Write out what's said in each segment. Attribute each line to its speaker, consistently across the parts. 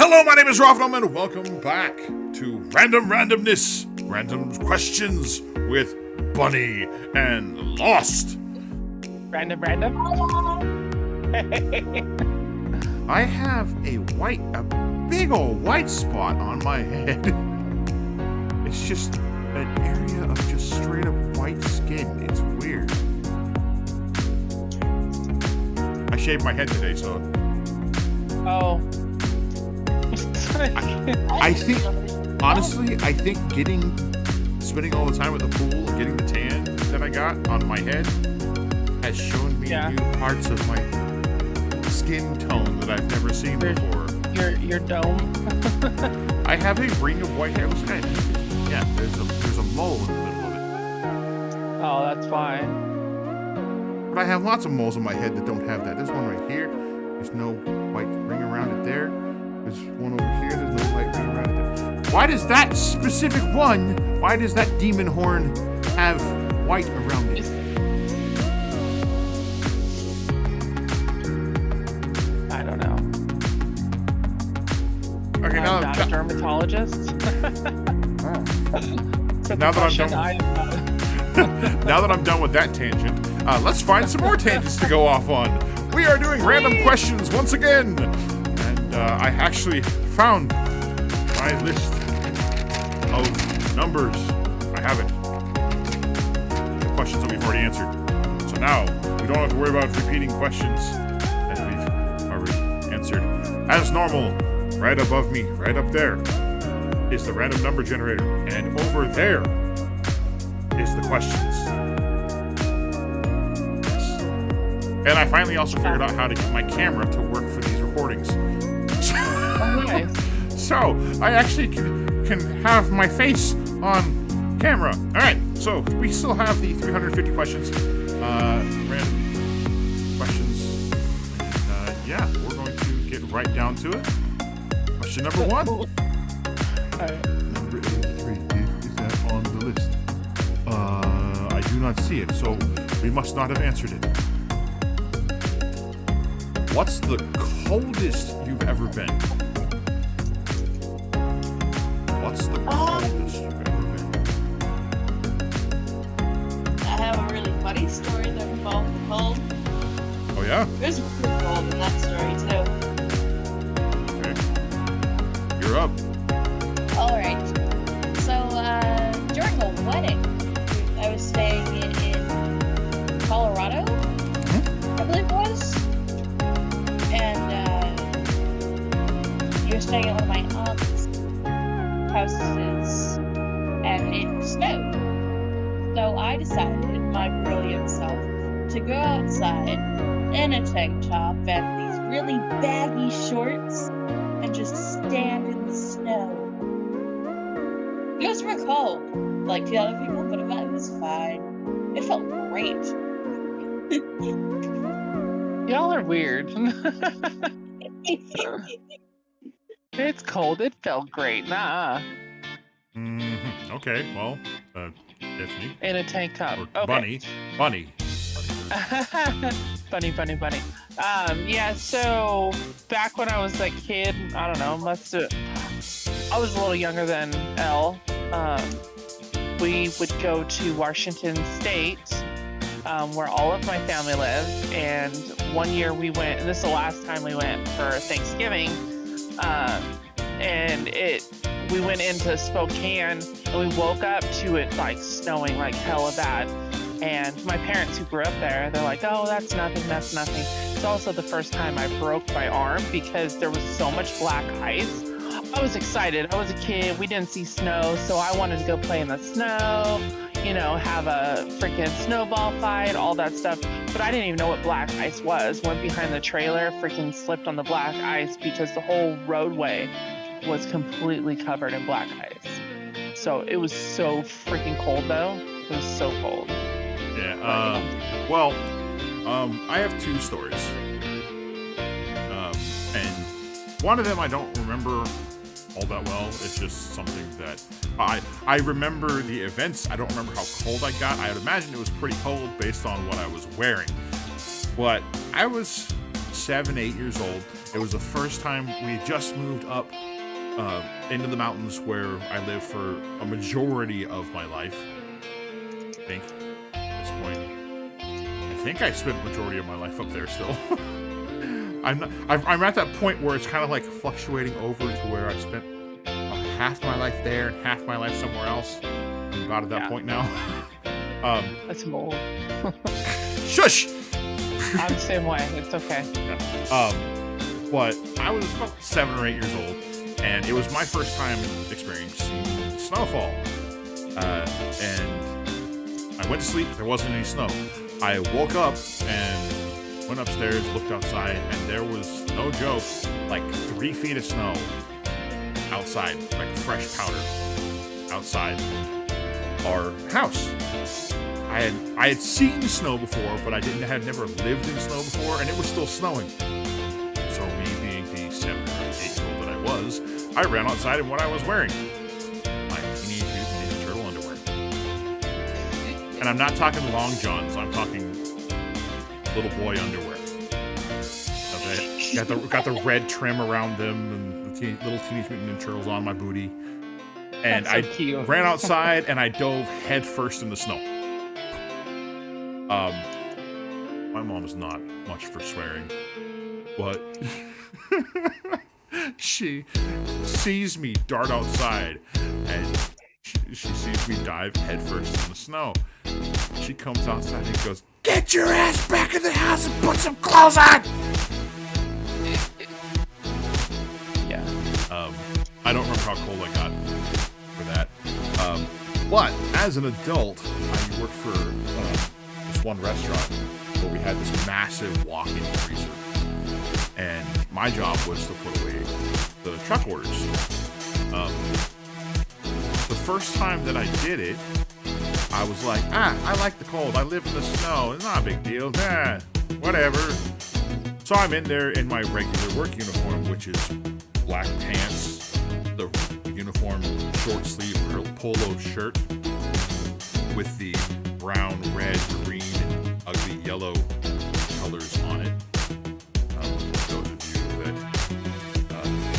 Speaker 1: Hello, my name is Rothnum, and welcome back to Random Randomness, Random Questions with Bunny and Lost.
Speaker 2: Random.
Speaker 1: I have a big old white spot on my head. It's just an area of just straight up white skin. It's weird. I shaved my head today, so...
Speaker 2: Oh.
Speaker 1: I think, honestly, spending all the time at the pool and getting the tan that I got on my head has shown me new parts of my skin tone that I've never seen before.
Speaker 2: Your dome.
Speaker 1: I have a ring of white hair. Yeah, there's a mole in the middle of it.
Speaker 2: Oh, that's fine.
Speaker 1: But I have lots of moles on my head that don't have that. There's one right here. There's no white ring around it there. There's one over here. There's no white ring around it there. Why does that specific one? Why does that demon horn have white around it?
Speaker 2: I don't know.
Speaker 1: Okay,
Speaker 2: I'm not a dermatologist.
Speaker 1: Now that I'm done with that tangent, let's find some more tangents to go off on. We are doing random questions once again, and I actually found my list of numbers. I have it. The questions that we've already answered. So now we don't have to worry about repeating questions that we've already answered. As normal, right above me, right up there, is the random number generator, and over there is the questions. Yes. And I finally also figured out how to get my camera to work for these recordings.
Speaker 2: Nice.
Speaker 1: So I actually can have my face on camera. All right, so we still have the 350 questions, random questions. And, we're going to get right down to it. Question number one. Number 83, is that on the list? I do not see it, so we must not have answered it. What's the coldest you've ever been? What's the coldest you've ever been?
Speaker 3: I have a really funny story that involved the cold.
Speaker 1: Oh yeah?
Speaker 3: There's really cold in that story too.
Speaker 1: Okay. You're up.
Speaker 3: Alright. So, during a wedding, I was staying in Colorado, I believe it was. And, you were staying at one of my aunt's houses, and it snowed. So I decided, my brilliant self, to go outside in a tank top and these really baggy shorts and just stand in the snow. It was real cold, like the other people, but it was fine. It felt great.
Speaker 2: Y'all are weird. It's cold. It felt great. Nah.
Speaker 1: Mm-hmm. Okay, well, Tiffany.
Speaker 2: In a tank top.
Speaker 1: Or
Speaker 2: Okay.
Speaker 1: Bunny.
Speaker 2: Bunny. Yeah, so back when I was a kid, I don't know, I was a little younger than Elle. We would go to Washington State, where all of my family lives, and one year we went, and this is the last time we went for Thanksgiving, and we went into Spokane, and we woke up to it snowing like hella bad. And my parents who grew up there, they're like, oh, that's nothing. It's also the first time I broke my arm because there was so much black ice. I was excited. I was a kid. We didn't see snow, so I wanted to go play in the snow, have a freaking snowball fight, all that stuff. But I didn't even know what black ice was. Went behind the trailer, freaking slipped on the black ice because the whole roadway was completely covered in black ice. So it was so freaking cold, though. It was so cold.
Speaker 1: Yeah, I have two stories. And one of them I don't remember all that well. It's just something that I remember the events. I don't remember how cold I got. I would imagine it was pretty cold based on what I was wearing. But I was 7, 8 years old, It was the first time we just moved up into the mountains where I lived for a majority of my life. I think at this point, I think I spent the majority of my life up there still. I'm at that point where it's kind of like fluctuating over to where I spent half my life there and half my life somewhere else. I'm about at that point now.
Speaker 2: That's mold.
Speaker 1: Shush!
Speaker 2: I'm the same way. It's okay.
Speaker 1: Yeah. But I was about 7 or 8 years old, and it was my first time experiencing snowfall. And I went to sleep. There wasn't any snow. I woke up and went upstairs, looked outside, and there was, no joke, like 3 feet of snow outside, like fresh powder outside our house. I had seen snow before, but I had never lived in snow before, and it was still snowing. So me being the 7 or 8-year-old that I was, I ran outside in what I was wearing. My Teenage Mutant Ninja Turtle underwear. And I'm not talking long johns, I'm talking little boy underwear. Okay? Got the red trim around them and the little Teenage Mutant Ninja Turtles on my booty. And
Speaker 2: That's so
Speaker 1: I
Speaker 2: cute.
Speaker 1: ran outside and I dove head first in the snow. My mom is not much for swearing, but she sees me dart outside and she sees me dive head first in the snow. She comes outside and goes, "Get your ass back in the house and put some clothes on!"
Speaker 2: Yeah.
Speaker 1: I don't remember how cold I got for that. But as an adult, I worked for this one restaurant where we had this massive walk-in freezer. And my job was to put away the truck orders. The first time that I did it, I was like, I like the cold. I live in the snow. It's not a big deal. Whatever. So I'm in there in my regular work uniform, which is black pants, the uniform short sleeve polo shirt with the brown, red, green, and ugly yellow colors on it. Those of you that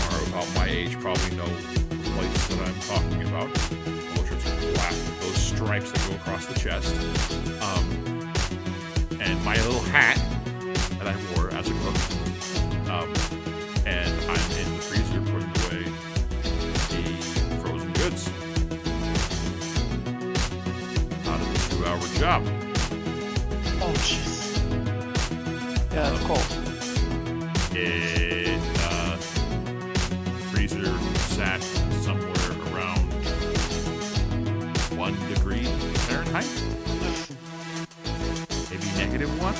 Speaker 1: are about my age probably know the place that I'm talking about. Polo shirts are black with those stripes that go across the chest. And my little hat that I wore as a cook. And I'm in the freezer putting away the frozen goods. Out of a 2-hour job.
Speaker 2: Oh, jeez. Yeah, that's cold.
Speaker 1: It, freezer sat somewhere around 1 degree Fahrenheit. Maybe -1.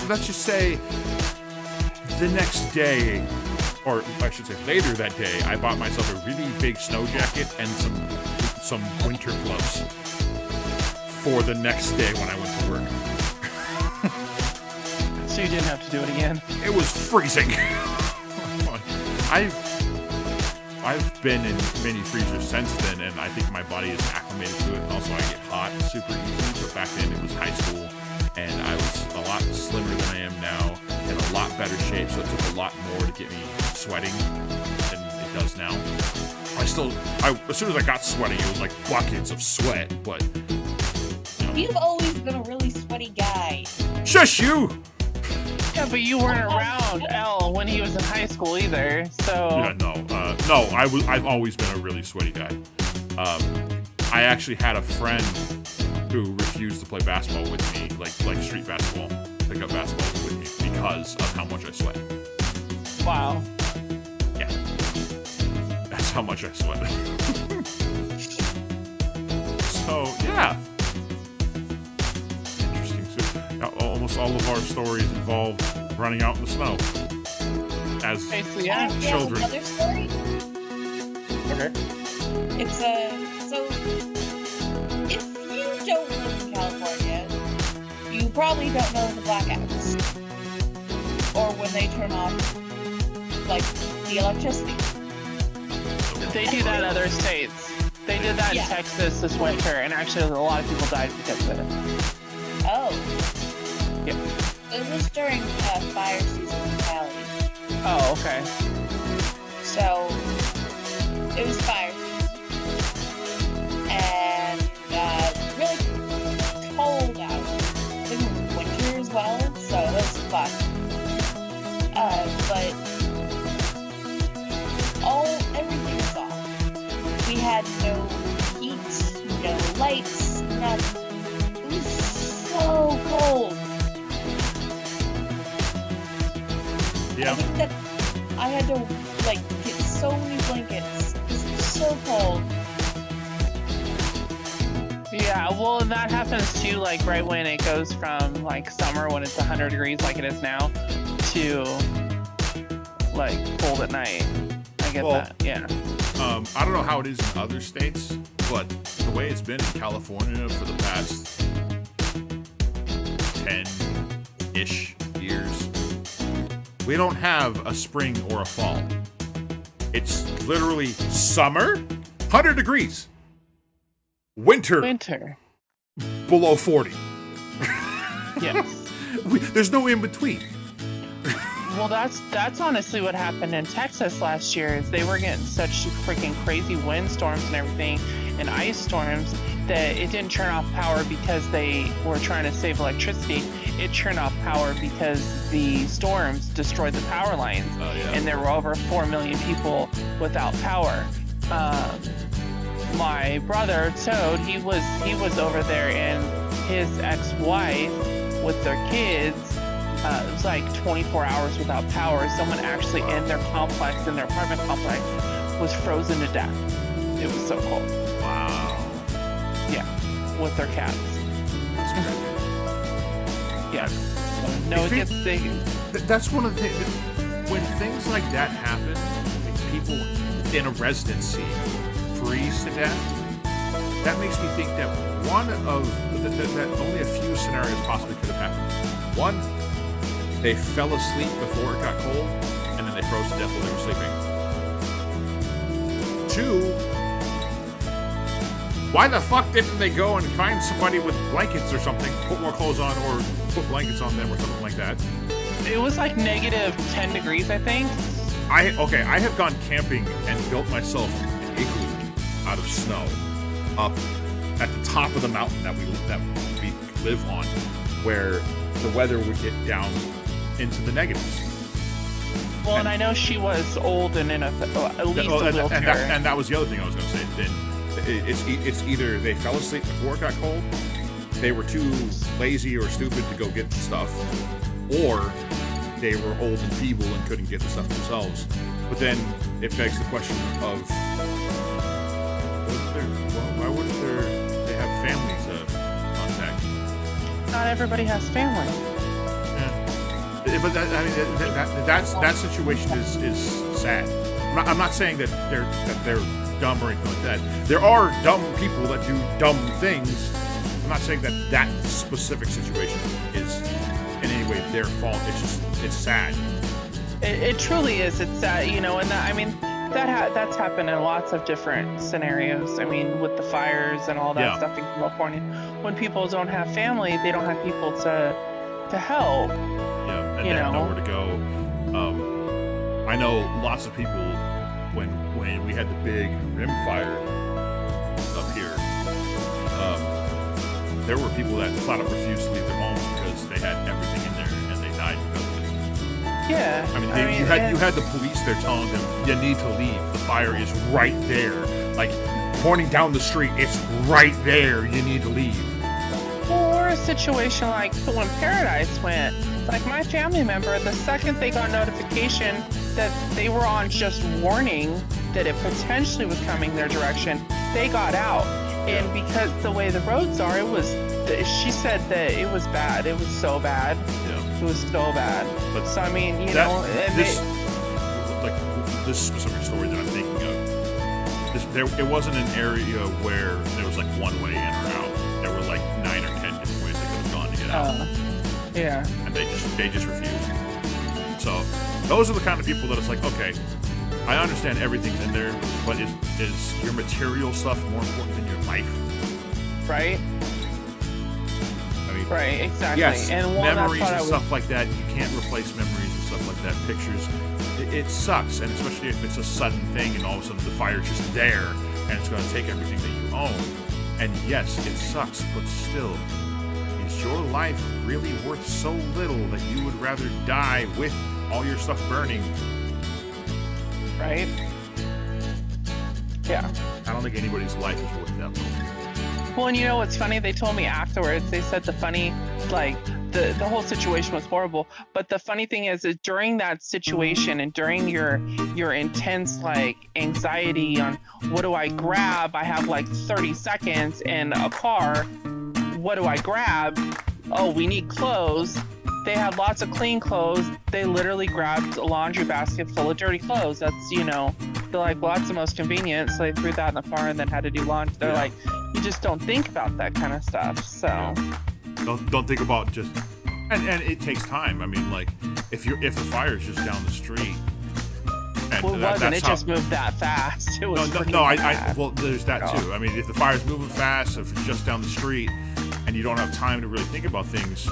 Speaker 1: Let's just say the next day, or I should say later that day, I bought myself a really big snow jacket and some winter gloves for the next day when I went to work.
Speaker 2: So you didn't have to do it again?
Speaker 1: It was freezing. I've been in many freezers since then, and I think my body is acclimated to it, and also I get hot super easily, but back then it was high school, and I was a lot slimmer than I am now, in a lot better shape, so it took a lot more to get me sweating than it does now. As soon as I got sweating, it was like buckets of sweat, but...
Speaker 3: You've always been a really sweaty guy.
Speaker 1: Shush you!
Speaker 2: Yeah, but you weren't around L when he was in high school either, so...
Speaker 1: Yeah, no, I've always been a really sweaty guy. I actually had a friend who refused to play basketball with me, like street basketball, pickup basketball with me, because of how much I sweat.
Speaker 2: Wow.
Speaker 1: Yeah. That's how much I sweat. So, yeah. Interesting. So, almost all of our stories involve running out in the snow. As
Speaker 2: Basically, yeah.
Speaker 1: children.
Speaker 3: Another story.
Speaker 1: Okay.
Speaker 3: It's so if you don't live in California, you probably don't know the blackouts or when they turn off like the electricity.
Speaker 2: They do that in other states. They did that in Texas this winter, and actually a lot of people died because of it.
Speaker 3: Oh,
Speaker 2: Yeah.
Speaker 3: It was during fire season in Cali.
Speaker 2: Oh, okay.
Speaker 3: So it was fire season. And really cold out. I think it was winter as well, so it was fun. But everything was off. We had no heat, no lights, nothing. It was so cold.
Speaker 1: Yeah.
Speaker 3: I think that I had to get so many blankets. It was so cold.
Speaker 2: Yeah, well, and that happens too, like right when it goes from like summer when it's 100 degrees like it is now to like cold at night. I get that, yeah.
Speaker 1: I don't know how it is in other states, but the way it's been in California for the past 10-ish years, we don't have a spring or a fall. It's literally summer, 100 degrees. Winter. Below 40.
Speaker 2: Yes.
Speaker 1: There's no in between.
Speaker 2: Well, that's honestly what happened in Texas last year. Is they were getting such freaking crazy windstorms and everything, and ice storms, that it didn't turn off power because they were trying to save electricity. It turned off power because the storms destroyed the power lines, and there were over 4 million people without power. My brother Toad, he was over there, and his ex-wife with their kids. It was like 24 hours without power. Someone actually in their complex, in their apartment complex, was frozen to death. It was so cold.
Speaker 1: Wow.
Speaker 2: Yeah, with their cats.
Speaker 1: That's crazy.
Speaker 2: Yeah. No, it gets big.
Speaker 1: That's one of the things. When things like that happen, like people in a residency freeze to death, that makes me think that that only a few scenarios possibly could have happened. One, they fell asleep before it got cold, and then they froze to death while they were sleeping. Two, why the fuck didn't they go and find somebody with blankets or something, put more clothes on, or put blankets on them or something like that?
Speaker 2: It was like negative 10 degrees, I think.
Speaker 1: I have gone camping and built myself an igloo out of snow up at the top of the mountain that we live on, where the weather would get down into the negatives.
Speaker 2: Well, and I know she was old and in at least a wheelchair.
Speaker 1: And that was the other thing I was going to say. Then it's either they fell asleep before it got cold, they were too lazy or stupid to go get the stuff, or they were old and feeble and couldn't get the stuff themselves. But then it begs the question of why wouldn't they have family to contact?
Speaker 2: Not everybody has family.
Speaker 1: Yeah. But that situation is sad. I'm not saying that they're dumb or anything like that. There are dumb people that do dumb things. I'm not saying that specific situation is in any way their fault. It's sad.
Speaker 2: It truly is. It's sad, and that's happened in lots of different scenarios. I mean, with the fires and all that stuff in California, when people don't have family, they don't have people to help.
Speaker 1: Yeah, and they have nowhere to go. I know lots of people when we had the big rim fire up here. There were people that flat out refused to leave their homes because they had everything in there and they died because of it.
Speaker 2: Yeah.
Speaker 1: You had the police there telling them, you need to leave. The fire is right there. Like, pointing down the street, it's right there. You need to leave.
Speaker 2: Or a situation like when Paradise went. Like, my family member, the second they got notification that they were on just warning that it potentially was coming their direction, they got out. And because the way the roads are, she said that it was bad. It was so bad.
Speaker 1: Yeah.
Speaker 2: It was so bad.
Speaker 1: But
Speaker 2: so, I mean,
Speaker 1: this specific story that I'm thinking of, it wasn't an area where there was like one way in or out. There were like 9 or 10 different ways they could have gone to get out.
Speaker 2: Yeah.
Speaker 1: And they just refused. So those are the kind of people that it's like, okay, I understand everything's in there, but is your material stuff more important than your life?
Speaker 2: Right.
Speaker 1: I mean,
Speaker 2: Right, exactly.
Speaker 1: Yes,
Speaker 2: and
Speaker 1: memories
Speaker 2: that's what
Speaker 1: and stuff like that, you can't replace memories and stuff like that. Pictures, it sucks, and especially if it's a sudden thing and all of a sudden the fire's just there and it's going to take everything that you own. And yes, it sucks, but still, is your life really worth so little that you would rather die with all your stuff burning?
Speaker 2: Right? Yeah.
Speaker 1: I don't think anybody's life is worth that little.
Speaker 2: Well, and you know what's funny? They told me afterwards, they said the funny, like, the whole situation was horrible. But the funny thing is during that situation and during your intense, like, anxiety on what do I grab? I have like 30 seconds in a car. What do I grab? Oh, we need clothes. They had lots of clean clothes. They literally grabbed a laundry basket full of dirty clothes. That's, you know, they're like, well, that's the most convenient. So they threw that in the car and then had to do laundry. They're like, you just don't think about that kind of stuff. So
Speaker 1: don't think about just, and it takes time. I mean, like, if the fire is just down the street. And
Speaker 2: well, it wasn't. It just moved that fast. It was
Speaker 1: well, there's that too. I mean, if the fire's moving fast, if it's just down the street, and you don't have time to really think about things,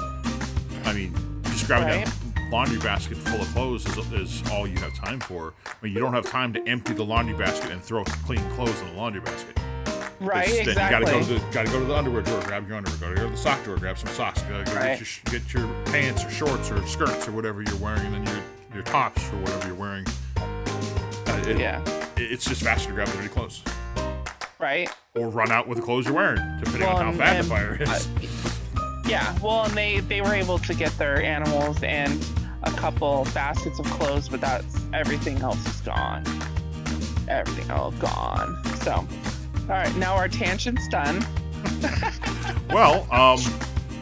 Speaker 1: I mean, just grabbing that laundry basket full of clothes is all you have time for. I mean, you don't have time to empty the laundry basket and throw clean clothes in the laundry basket.
Speaker 2: Right, exactly.
Speaker 1: You gotta go to the underwear drawer, grab your underwear. Gotta go to the sock drawer, grab some socks. Gotta go get your pants or shorts or skirts or whatever you're wearing, and then your tops or whatever you're wearing. It's just faster to grab the dirty clothes.
Speaker 2: Right.
Speaker 1: Or run out with the clothes you're wearing, depending on how bad the fire is.
Speaker 2: Yeah, well, and they were able to get their animals and a couple baskets of clothes, but everything else is gone. Everything else gone. So, all right, now our tangent's done.
Speaker 1: Well,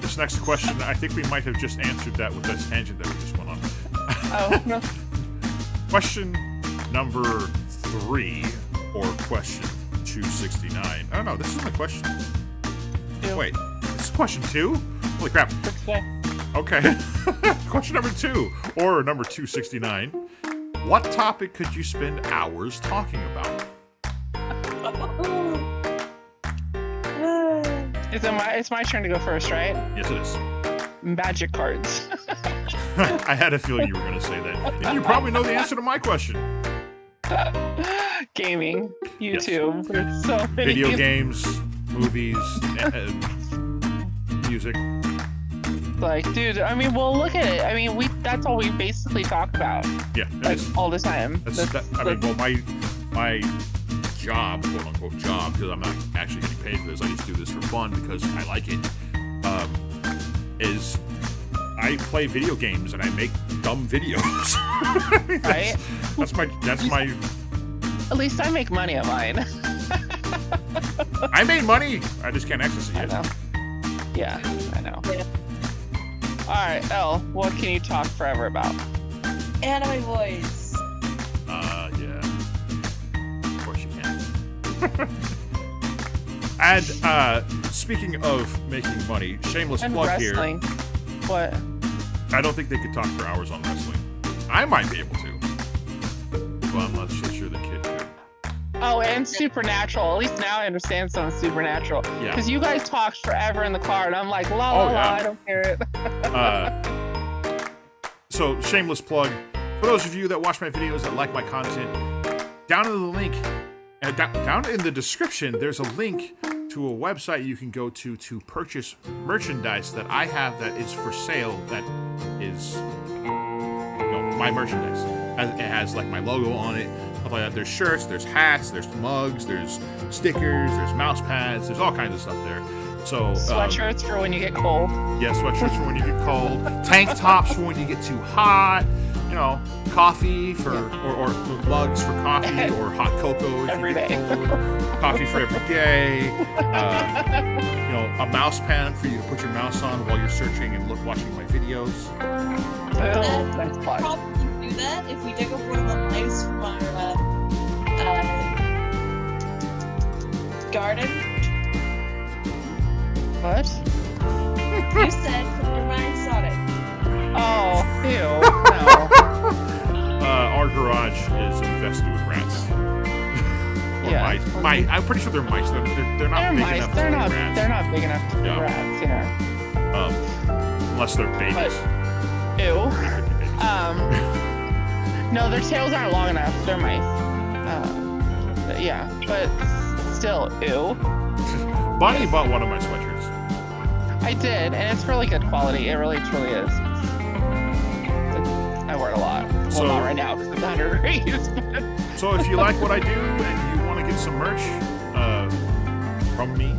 Speaker 1: this next question, I think we might have just answered that with this tangent that we just went on.
Speaker 2: Oh, no.
Speaker 1: Question number 3, or question 269. Oh, no, this isn't a question. Wait, this is question 2? Holy crap. Okay. Question number 2, or number 269. What topic could you spend hours talking about?
Speaker 2: It's my turn to go first, right?
Speaker 1: Yes, it is.
Speaker 2: Magic cards.
Speaker 1: I had a feeling you were going to say that. And you probably know the answer to my question.
Speaker 2: Gaming, YouTube, there's so many
Speaker 1: video games, movies, music.
Speaker 2: Like, dude, I mean, well, look at it. I mean, that's all we basically talk about.
Speaker 1: Yeah,
Speaker 2: like, all the time.
Speaker 1: My job, quote unquote job, because I'm not actually getting paid for this, I just do this for fun because I like it, is I play video games and I make dumb videos.
Speaker 2: Right?
Speaker 1: That's my.
Speaker 2: At least I make money on mine.
Speaker 1: I made money. I just can't access it yet.
Speaker 2: I know. Yeah, I know. Yeah. All right, Elle, what can you talk forever about?
Speaker 3: Anime boys.
Speaker 1: Yeah. Of course you can. And speaking of making money, shameless
Speaker 2: and
Speaker 1: plug
Speaker 2: wrestling.
Speaker 1: here.
Speaker 2: What?
Speaker 1: I don't think they could talk for hours on wrestling. I might be able to, but I'm not so sure the kid could.
Speaker 2: Oh, and Supernatural. At least now I understand some Supernatural.
Speaker 1: Yeah.
Speaker 2: Because you guys talked forever in the car, and I'm like, la la la, I don't hear it.
Speaker 1: So, shameless plug. For those of you that watch my videos, that like my content, down in the link, down in the description, there's a link to a website you can go to purchase merchandise that I have that is for sale. That is, my merchandise. It has like my logo on it. Stuff like that. There's shirts, there's hats, there's mugs, there's stickers, there's mouse pads, there's all kinds of stuff there. So
Speaker 2: sweatshirts for when you get cold.
Speaker 1: Yeah, sweatshirts for when you get cold. Tank tops for when you get too hot. Coffee for or mugs for coffee or hot cocoa if
Speaker 2: every
Speaker 1: you get
Speaker 2: day.
Speaker 1: cold. Coffee for every day. A mouse pad for you to put your mouse on while you're searching and watching my videos.
Speaker 2: That's fun.
Speaker 3: Probably do that if we dig up one of the lights from our garden.
Speaker 2: What?
Speaker 3: You said your mind's on it.
Speaker 2: Oh, ew. No.
Speaker 1: Our garage is infested with rats.
Speaker 2: Yeah.
Speaker 1: Mice. I'm pretty sure they're mice. They're not big
Speaker 2: mice.
Speaker 1: enough
Speaker 2: They're
Speaker 1: to
Speaker 2: not.
Speaker 1: be rats.
Speaker 2: They're not big enough to be rats. Yeah.
Speaker 1: Unless they're babies.
Speaker 2: Ew.
Speaker 1: They could be babies.
Speaker 2: No, their tails aren't long enough. They're mice. But yeah, but still, ew.
Speaker 1: Bonnie bought one of my sweatshirts.
Speaker 2: I did, and it's really good quality. It really, truly is. I wear it a lot.
Speaker 1: So-
Speaker 2: Well, not right now because it's 100 degrees. But
Speaker 1: So if you like what I do and you want to get some merch from me,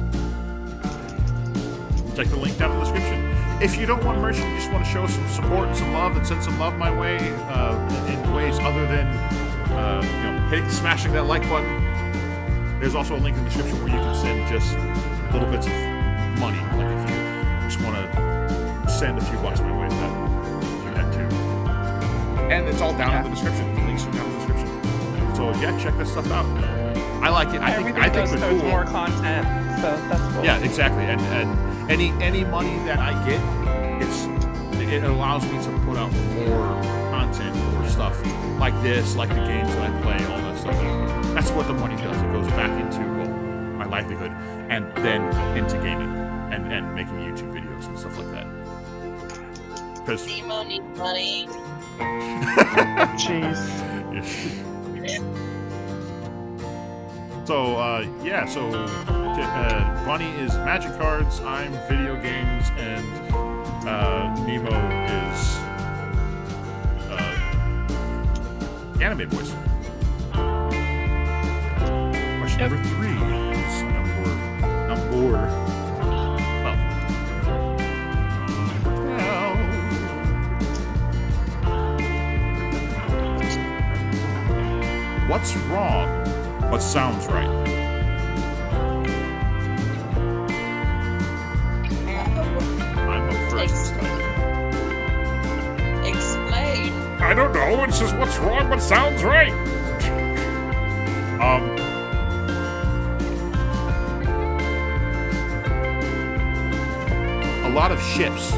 Speaker 1: check the link down in the description. If you don't want merch and you just want to show some support and some love and send some love my way in ways other than smashing that like button, there's also a link in the description where you can send just little bits of money. Like if you just want to send a few bucks my way, do that too. And it's all down in the description. The links are down in the description. So yeah, check that stuff out. I like it. I think
Speaker 2: goes
Speaker 1: they're
Speaker 2: towards
Speaker 1: cool.
Speaker 2: more content, so that's cool.
Speaker 1: Yeah, exactly. And any money that I get, it allows me to put out more content, more stuff like this, like the games that I play, all that stuff. That's what the money does. It goes back into my livelihood and then into gaming and making YouTube videos and stuff like that. Because
Speaker 3: Nemo needs money.
Speaker 2: Jeez.
Speaker 1: So Bunny is magic cards, I'm video games, and Nemo is anime voice. Question number 3 is number 12. What's wrong but sounds right? I'm up first this time.
Speaker 3: Explain.
Speaker 1: I don't know, it's just what's wrong but sounds right. A lot of ships.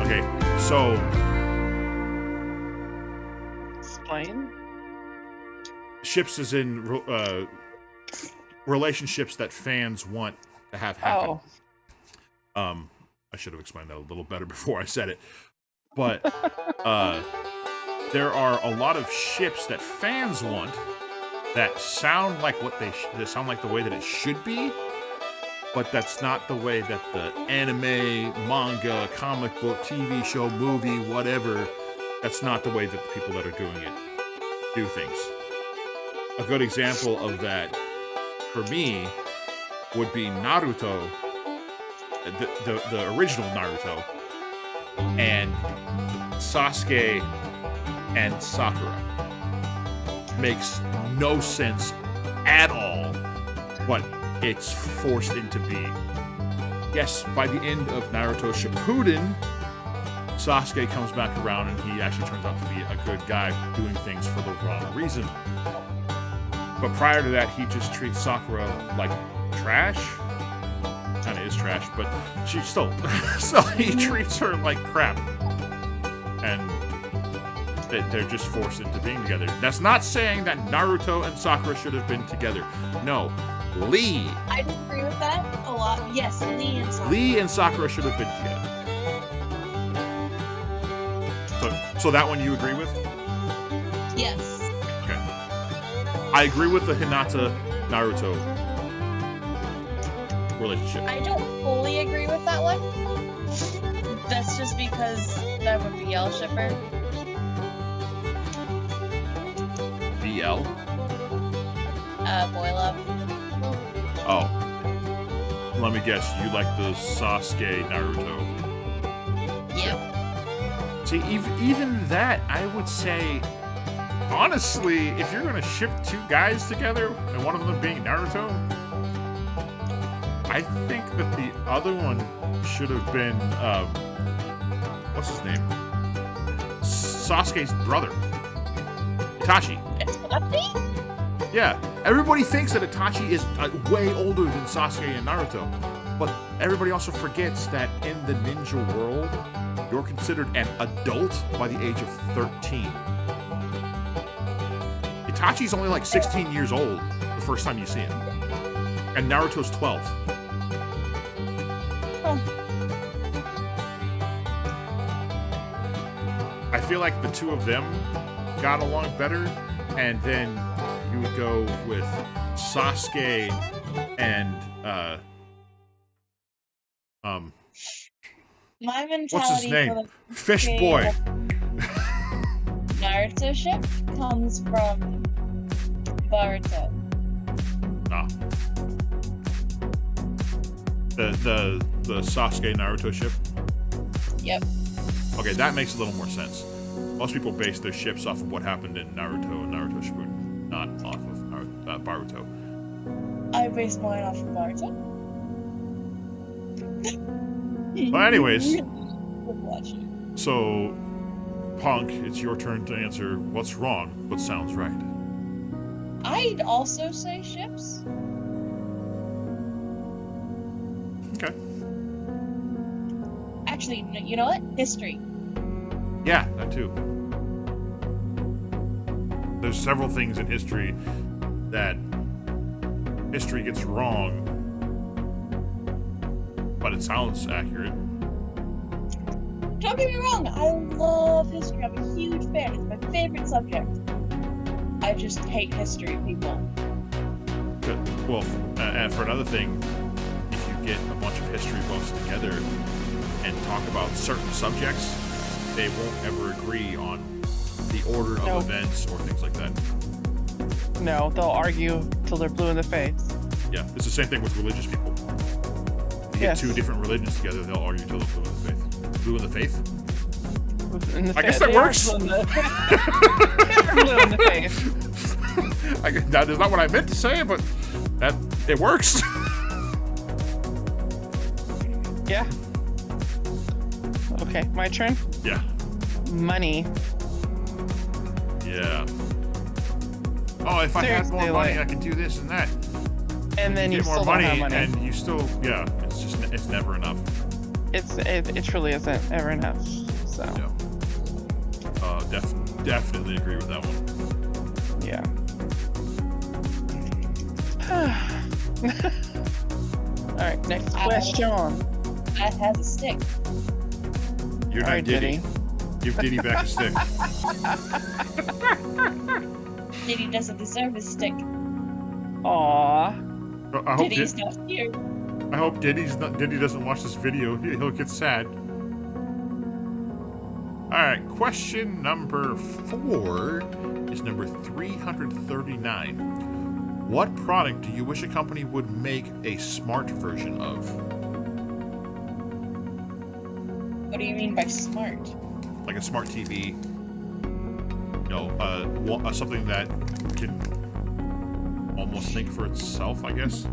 Speaker 1: Okay, so
Speaker 2: Explain.
Speaker 1: ships is in relationships that fans want to have happen.
Speaker 2: Oh.
Speaker 1: I should have explained that a little better before I said it. But there are a lot of ships that fans want that sound like what they sound like the way that it should be, but that's not the way that the anime, manga, comic book, TV show, movie, whatever, that's not the way that the people that are doing it do things. A good example of that for me would be Naruto, the original Naruto, and Sasuke and Sakura. Makes no sense at all, but it's forced into being. Yes, by the end of Naruto Shippuden, Sasuke comes back around and he actually turns out to be a good guy doing things for the wrong reason. But prior to that, he just treats Sakura like trash. Kinda is trash, but she still... so he treats her like crap. And they're just forced into being together. That's not saying that Naruto and Sakura should have been together. No. Lee.
Speaker 3: I agree with that a lot. Yes,
Speaker 1: Lee and Sakura should have been together. So that one you agree with?
Speaker 3: Yes.
Speaker 1: Okay. I agree with the Hinata Naruto relationship.
Speaker 3: I don't fully agree with that one. That's just because I'm a BL shipper.
Speaker 1: BL?
Speaker 3: Boy love.
Speaker 1: Oh. Let me guess, you like the Sasuke Naruto.
Speaker 3: Yep.
Speaker 1: See, even that, I would say, honestly, if you're gonna ship two guys together, and one of them being Naruto, I think that the other one should have been, what's his name? Sasuke's brother. Itachi.
Speaker 3: Itachi?
Speaker 1: Yeah, everybody thinks that Itachi is way older than Sasuke and Naruto, but everybody also forgets that in the ninja world, you're considered an adult by the age of 13. Itachi's only like 16 years old the first time you see him, and Naruto's 12. I feel like the two of them got along better, and then you would go with Sasuke and
Speaker 3: My
Speaker 1: what's his
Speaker 3: mentality
Speaker 1: name?
Speaker 3: for the
Speaker 1: Fish
Speaker 3: Sasuke
Speaker 1: Boy.
Speaker 3: Naruto ship comes from Boruto.
Speaker 1: Ah. The Sasuke Naruto ship.
Speaker 3: Yep.
Speaker 1: Okay, that makes a little more sense. Most people base their ships off of what happened in Naruto and Naruto Shippuden, not off of Boruto.
Speaker 3: I base mine off of Boruto.
Speaker 1: Well, anyways,
Speaker 3: Watch it.
Speaker 1: so Punk, it's your turn to answer what's wrong but sounds right.
Speaker 3: I'd also say ships.
Speaker 1: Okay.
Speaker 3: Actually, you know what? History.
Speaker 1: Yeah, that too. There's several things in history that history gets wrong, but it sounds accurate.
Speaker 3: Don't get me wrong, I love history. I'm a huge fan. It's my favorite subject. I just hate history people.
Speaker 1: Well, and for another thing, if you get a bunch of history buffs together and talk about certain subjects, they won't ever agree on the order of events or things like that.
Speaker 2: No, they'll argue till they're blue in the face.
Speaker 1: Yeah, it's the same thing with religious people. You get two different religions together, they'll argue till they're blue in the faith. Blue in the faith? I guess that works.
Speaker 2: Blue in the face.
Speaker 1: That is not what I meant to say, but it works.
Speaker 2: Yeah. Okay, my turn.
Speaker 1: Yeah.
Speaker 2: Money.
Speaker 1: Yeah. Oh, if I had more
Speaker 2: Seriously,
Speaker 1: money,
Speaker 2: like-
Speaker 1: I could do this and that.
Speaker 2: And then you
Speaker 1: get more
Speaker 2: still
Speaker 1: money,
Speaker 2: don't have money.
Speaker 1: and you still, it's never enough.
Speaker 2: It truly isn't ever enough. So
Speaker 1: Yeah. Definitely agree with that one.
Speaker 2: yeah. All right, next question.
Speaker 3: That has a stick.
Speaker 1: You're
Speaker 2: All
Speaker 1: not
Speaker 2: right,
Speaker 1: Diddy. Give Diddy back his stick.
Speaker 3: Diddy doesn't deserve his stick.
Speaker 2: Aww.
Speaker 1: I hope
Speaker 3: Diddy's not here.
Speaker 1: I hope Diddy doesn't watch this video. He'll get sad. Alright, question number 4 is number 339. What product do you wish a company would make a smart version of?
Speaker 3: What do you mean by smart?
Speaker 1: Like a smart TV. Something that can almost think for itself, I guess.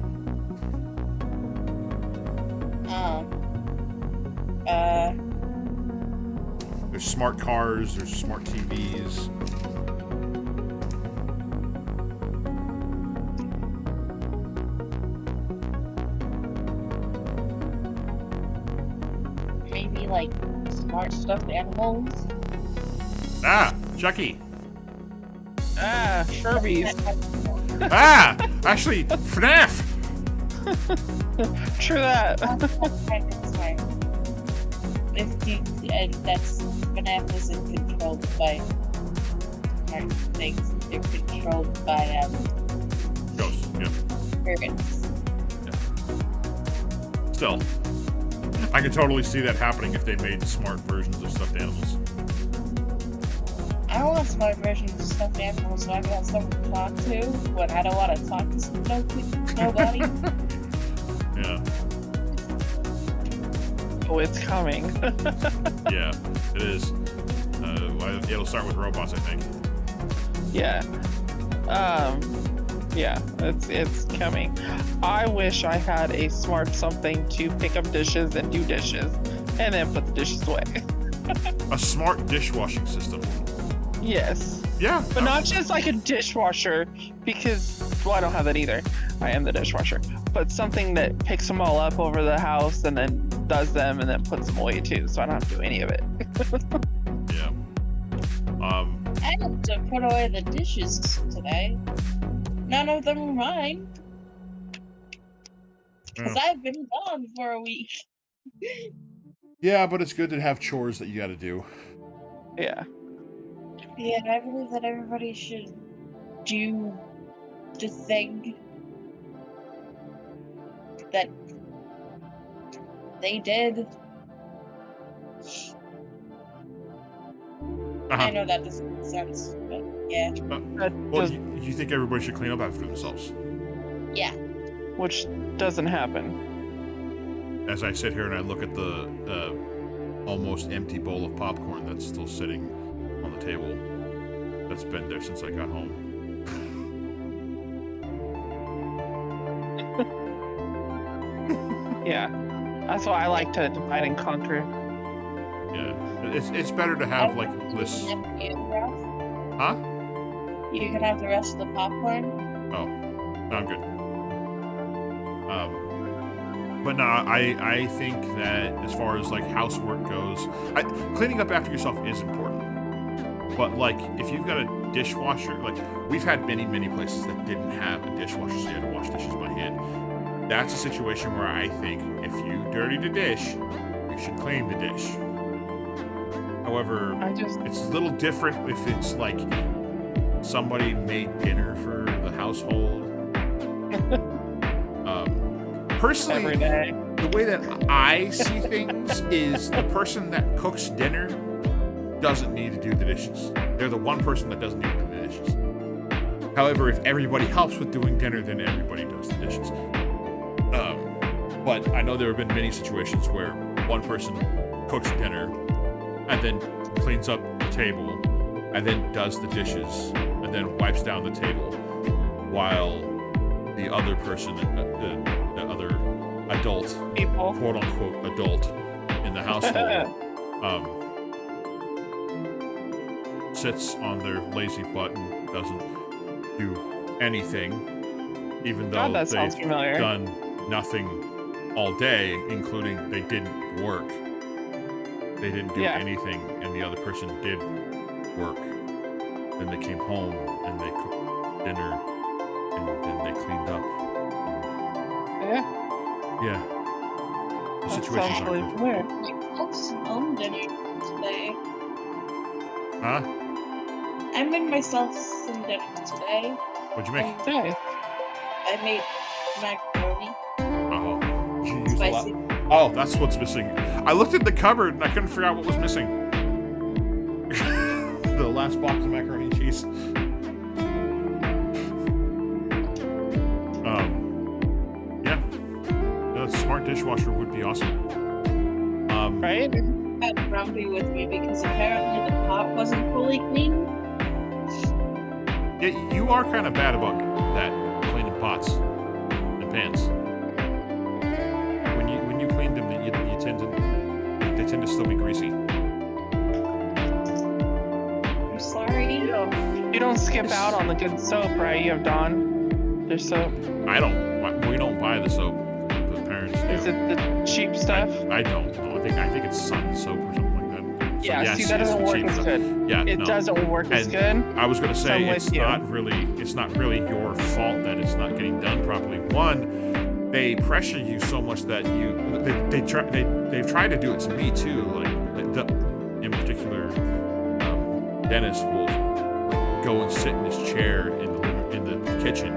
Speaker 1: There's smart cars, there's smart TVs.
Speaker 3: Maybe like smart stuffed animals.
Speaker 1: Ah, Chucky.
Speaker 2: Ah, Furbies.
Speaker 1: Ah, actually, FNAF.
Speaker 2: True that.
Speaker 3: That's FNAF isn't controlled by smart things. They're controlled by
Speaker 1: Ghosts, yeah.
Speaker 3: spirits.
Speaker 1: Still, I could totally see that happening if they made smart versions of stuffed animals.
Speaker 3: I want a smart version of stuffed animals so I can have someone to talk to when I don't want to talk to nobody.
Speaker 1: Yeah,
Speaker 2: Oh, it's coming.
Speaker 1: yeah, it is. It'll start with robots, I think.
Speaker 2: Yeah. Yeah, it's coming. I wish I had a smart something to pick up dishes and do dishes, and then put the dishes away.
Speaker 1: A smart dishwashing system.
Speaker 2: Yes.
Speaker 1: Yeah.
Speaker 2: But not just like a dishwasher, because, well, I don't have that either. I am the dishwasher. But something that picks them all up over the house and then does them and then puts them away too, so I don't have to do any of it.
Speaker 1: Yeah.
Speaker 3: I had to put away the dishes today. None of them were mine. Because I've been gone for a week.
Speaker 1: Yeah, but it's good to have chores that you gotta do.
Speaker 2: Yeah.
Speaker 3: Yeah, and I believe that everybody should do the thing that they did. I know that doesn't make sense, but yeah.
Speaker 1: Well, you think everybody should clean up after themselves?
Speaker 3: Yeah.
Speaker 2: Which doesn't happen.
Speaker 1: As I sit here and I look at the almost empty bowl of popcorn that's still sitting on the table, that's been there since I got home.
Speaker 2: Yeah. That's why I like to divide and conquer.
Speaker 1: Yeah. It's better to have like lists. Huh?
Speaker 3: You can have the rest of the popcorn.
Speaker 1: Oh, no, I'm good. But no, I think that as far as like housework goes, cleaning up after yourself is important. But like, if you've got a dishwasher, like we've had many places that didn't have a dishwasher, so you had to wash dishes by hand. That's a situation where I think if you dirty the dish, you should clean the dish. However, it's a little different if it's like somebody made dinner for the household. Personally,
Speaker 2: Every day.
Speaker 1: the way that I see things is the person that cooks dinner doesn't need to do the dishes. They're the one person that doesn't need to do the dishes. However, if everybody helps with doing dinner, then everybody does the dishes. But I know there have been many situations where one person cooks dinner and then cleans up the table and then does the dishes and then wipes down the table while the other person, the other adult, quote unquote adult in the household, sits on their lazy butt and doesn't do anything, even though they've done nothing all day, including they didn't work. They didn't do anything, and the other person did work. Then they came home and they cooked dinner, and then they cleaned up. Yeah. The situations are good.
Speaker 3: My folks home dinner today.
Speaker 1: Huh?
Speaker 3: I made myself some dinner today.
Speaker 1: What'd you make?
Speaker 3: I made macaroni.
Speaker 1: Oh. Did you use
Speaker 3: Spicy.
Speaker 1: Oh, that's what's missing. I looked in the cupboard and I couldn't figure out what was missing. The last box of macaroni and cheese. Yeah. A smart dishwasher would be awesome.
Speaker 2: Right?
Speaker 3: Got grumpy with me because apparently the pot wasn't fully clean.
Speaker 1: Yeah, you are kind of bad about that, cleaning pots and pans. When you clean them, they tend to still be greasy.
Speaker 3: I'm sorry.
Speaker 2: You don't skip out on the good soap, right? You have Dawn. Their soap.
Speaker 1: I don't. We don't buy the soap. The parents do.
Speaker 2: Is it the cheap stuff?
Speaker 1: I don't know. I think it's Sun soap or something like that. So
Speaker 2: Yeah,
Speaker 1: yes,
Speaker 2: see, that
Speaker 1: it's
Speaker 2: doesn't
Speaker 1: the
Speaker 2: work
Speaker 1: cheap
Speaker 2: as
Speaker 1: stuff.
Speaker 2: good.
Speaker 1: Yeah,
Speaker 2: It doesn't work as good.
Speaker 1: I was gonna say
Speaker 2: I'm with
Speaker 1: it's
Speaker 2: you.
Speaker 1: not really your fault that it's not getting done properly. One, they pressure you so much that they've tried to do it to me too. Like in particular, Dennis will go and sit in his chair in the kitchen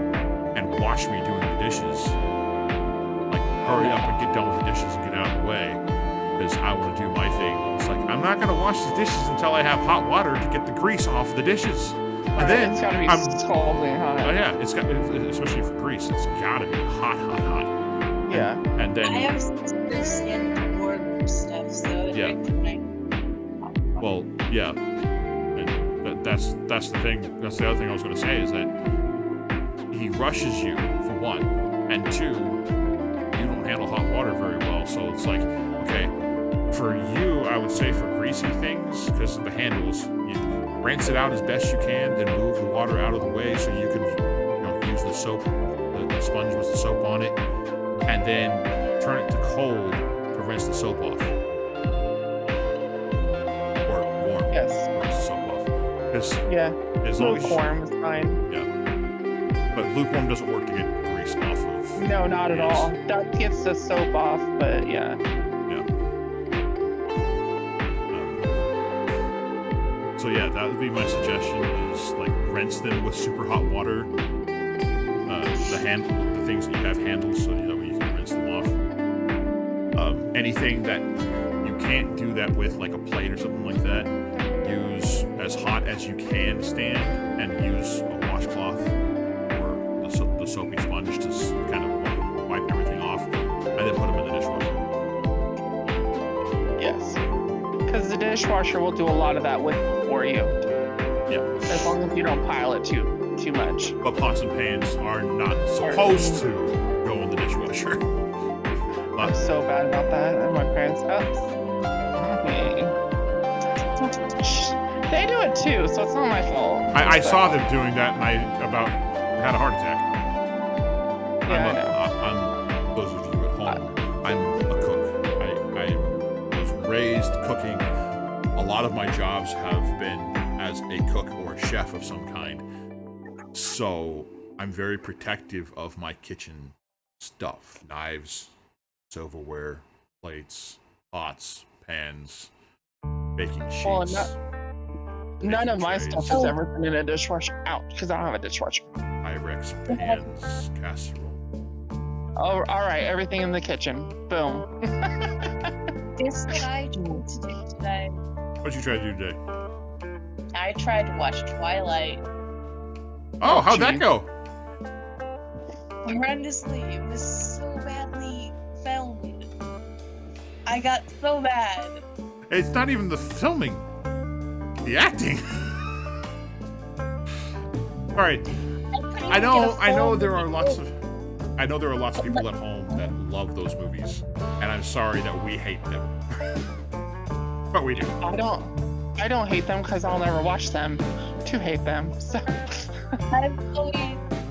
Speaker 1: and watch me doing the dishes. Like hurry up and get done with the dishes and get out of the way, because I want to do my thing. It's like I'm not gonna wash the dishes until I have hot water to get the grease off the dishes. And then
Speaker 2: it's gotta be scalding hot.
Speaker 1: Oh yeah, especially for grease, it's gotta be hot.
Speaker 2: Yeah.
Speaker 1: And then
Speaker 3: I have this in board stuff, so
Speaker 1: yeah. Well, yeah. And that's the thing. That's the other thing I was gonna say is that he rushes you for one, and two, you don't handle hot water very well. So it's like, okay, for you, I would say for greasy things, because of the handles, you rinse it out as best you can, then move the water out of the way so you can use the soap, the sponge with the soap on it, and then turn it to cold to rinse the soap off. Or warm.
Speaker 2: Yes.
Speaker 1: To rinse the soap off.
Speaker 2: Yeah.
Speaker 1: As long as
Speaker 2: lukewarm is fine.
Speaker 1: Yeah. But lukewarm doesn't work to get grease off of.
Speaker 2: No, not at all. That gets the soap off, but yeah.
Speaker 1: So yeah, that would be my suggestion. Is like rinse them with super hot water. The things that you have handles, so that way you can rinse them off. Anything that you can't do that with, like a plate or something like that, use as hot as you can stand, and use a washcloth or the soapy sponge to kind of wipe everything off, and then put them in the dishwasher.
Speaker 2: Yes. Because the dishwasher will do a lot of that for you.
Speaker 1: Yeah.
Speaker 2: As long as you don't pile it too much.
Speaker 1: But pots and pans are not supposed to go in the dishwasher.
Speaker 2: I'm so bad about that at my parents' house. They do it too, so it's not my fault.
Speaker 1: I saw them doing that, and I about had a heart attack. I'm those of you at home, I'm a cook. I was raised cooking. A lot of my jobs have been as a cook or a chef of some kind. So I'm very protective of my kitchen stuff. Knives, silverware, plates, pots, pans, baking sheets.
Speaker 2: Well, none of my stuff has ever been in a dishwasher. Ouch, because I don't have a dishwasher.
Speaker 1: Pyrex pans, casserole.
Speaker 2: Oh, all right, everything in the kitchen. Boom.
Speaker 3: Guess what I tried to do today?
Speaker 1: What'd you try to do today?
Speaker 3: I tried to watch Twilight.
Speaker 1: Oh, how'd that go?
Speaker 3: Horrendously. It was so badly filmed. I got so bad.
Speaker 1: It's not even the filming, the acting. All right, I know there are lots of people at home that love those movies, and I'm sorry that we hate them, but we do.
Speaker 2: I don't hate them because I'll never watch them to hate them. So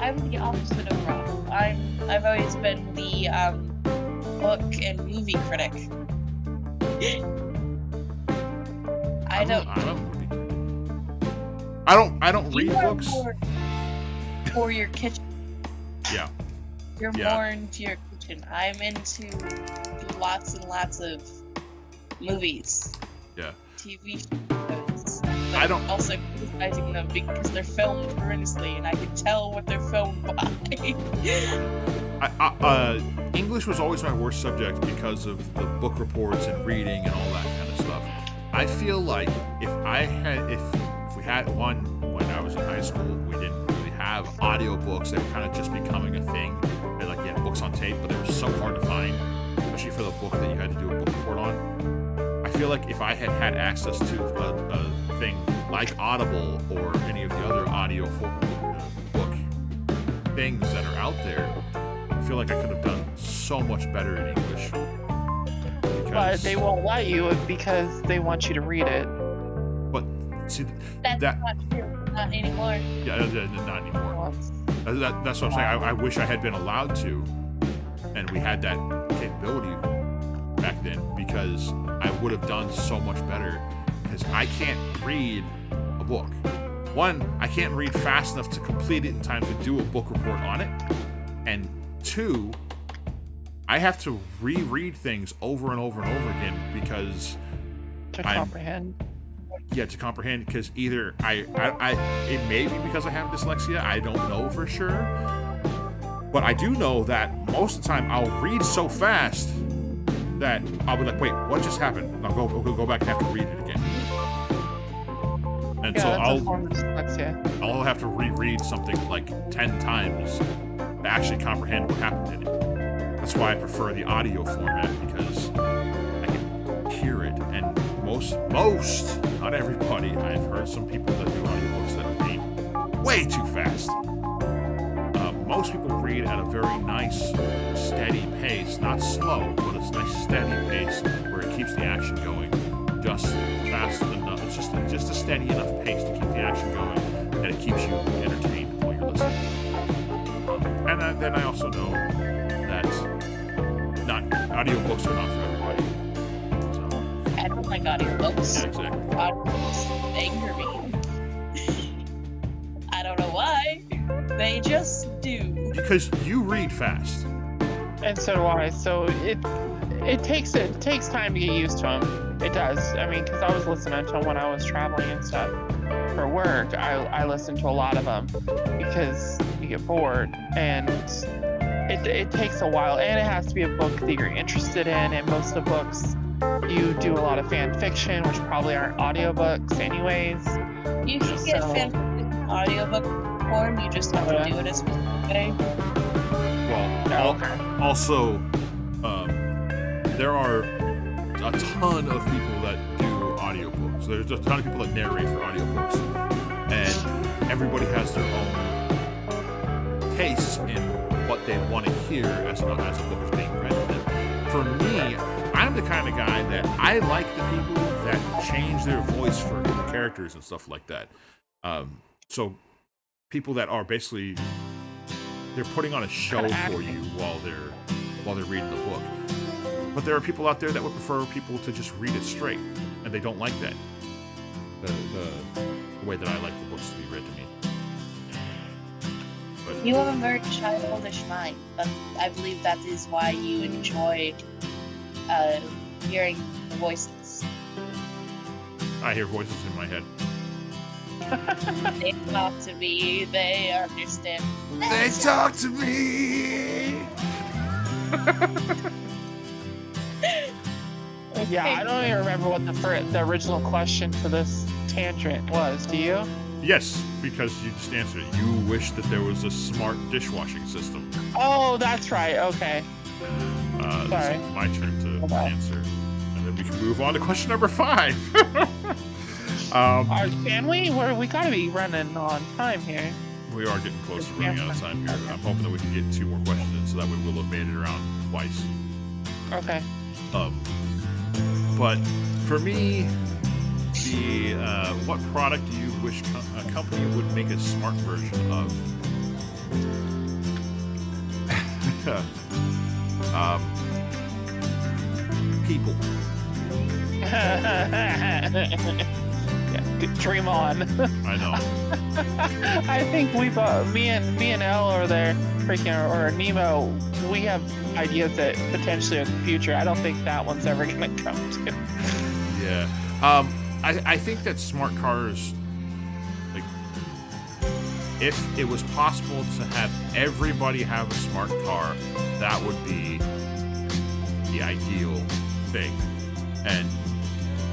Speaker 3: I'm the opposite of Rob. I've always been the book and movie critic. I don't read books. For your kitchen.
Speaker 1: Yeah.
Speaker 3: You're more into your kitchen. I'm into lots and lots of movies.
Speaker 1: Yeah.
Speaker 3: TV shows.
Speaker 1: I don't
Speaker 3: also criticizing them because they're filmed horrendously, and I can tell what they're filmed by.
Speaker 1: English was always my worst subject because of the book reports and reading and all that kind of stuff. I feel like if we had one when I was in high school, we didn't really have audiobooks. They were kind of just becoming a thing. And like you had books on tape, but they were so hard to find, especially for the book that you had to do a book report on. I feel like if I had access to a thing like Audible or any of the other audio book things that are out there, I feel like I could have done so much better in English.
Speaker 2: But they won't let you because they want you to read it.
Speaker 1: But see,
Speaker 3: that's not true. Not anymore.
Speaker 1: Yeah, not anymore. That's what I'm saying. I wish I had been allowed to, and we had that capability back then, because I would have done so much better. Because I can't read a book. One, I can't read fast enough to complete it in time to do a book report on it. And two, I have to reread things over and over and over again because
Speaker 2: to comprehend.
Speaker 1: Yeah, to comprehend, because either it may be because I have dyslexia, I don't know for sure. But I do know that most of the time I'll read so fast that I'll be like, wait, what just happened? And I'll go back and have to read it again. And so I'll have to reread something like 10 times to actually comprehend what happened in it. That's why I prefer the audio format, because I can hear it. And most, not everybody, I've heard some people that do audiobooks that read way too fast. Most people read at a very nice, steady pace, not slow, but a nice, steady pace where it keeps the action going just fast enough. It's just a steady enough pace to keep the action going, and it keeps you entertained while you're listening. And then I also know that audiobooks are not for everybody. So,
Speaker 3: I don't like audiobooks.
Speaker 1: Yeah, exactly.
Speaker 3: Audiobooks anger me. I don't know why. They just do.
Speaker 1: Because you read fast.
Speaker 2: And so do I. So it takes time to get used to them. It does. I mean, because I was listening to them when I was traveling and stuff for work. I listened to a lot of them because you get bored, and it takes a while, and it has to be a book that you're interested in. And most of the books, you do a lot of fan fiction, which probably aren't audiobooks anyways.
Speaker 3: You can get fan fiction audiobook form. You just have to do it a specific way.
Speaker 1: Well, also, there are a ton of people that do audiobooks. There's a ton of people that narrate for audiobooks, and everybody has their own tastes in what they want to hear as a book is being read to them. For me, I'm the kind of guy that I like the people that change their voice for the characters and stuff like that. So people that are basically they're putting on a show for you while they're reading the book. But there are people out there that would prefer people to just read it straight, and they don't like that. The way that I like the books to be read to me. But
Speaker 3: You have a very childish mind, but I believe that is why you enjoy hearing the voices.
Speaker 1: I hear voices in my head.
Speaker 3: They talk to me, they understand.
Speaker 1: They talk to me!
Speaker 2: Yeah, I don't even remember what the original question for this tangent was. Do you?
Speaker 1: Yes, because you just answered it. You wish that there was a smart dishwashing system.
Speaker 2: Oh, that's right. Okay. Sorry.
Speaker 1: It's my turn to answer. And then we can move on to question number 5.
Speaker 2: Can we? We gotta be running on time here.
Speaker 1: We are getting close to running out of time here. I'm hoping that we can get 2 more questions in, so that way we'll have made it around twice.
Speaker 2: Okay.
Speaker 1: But for me, what product do you wish a company would make a smart version of? People.
Speaker 2: Yeah, dream on.
Speaker 1: I know.
Speaker 2: I think me and Elle are there, or Nemo. We have ideas that potentially in the future. I don't think that one's ever gonna come to.
Speaker 1: Yeah. I think that smart cars, like, if it was possible to have everybody have a smart car, that would be the ideal thing. And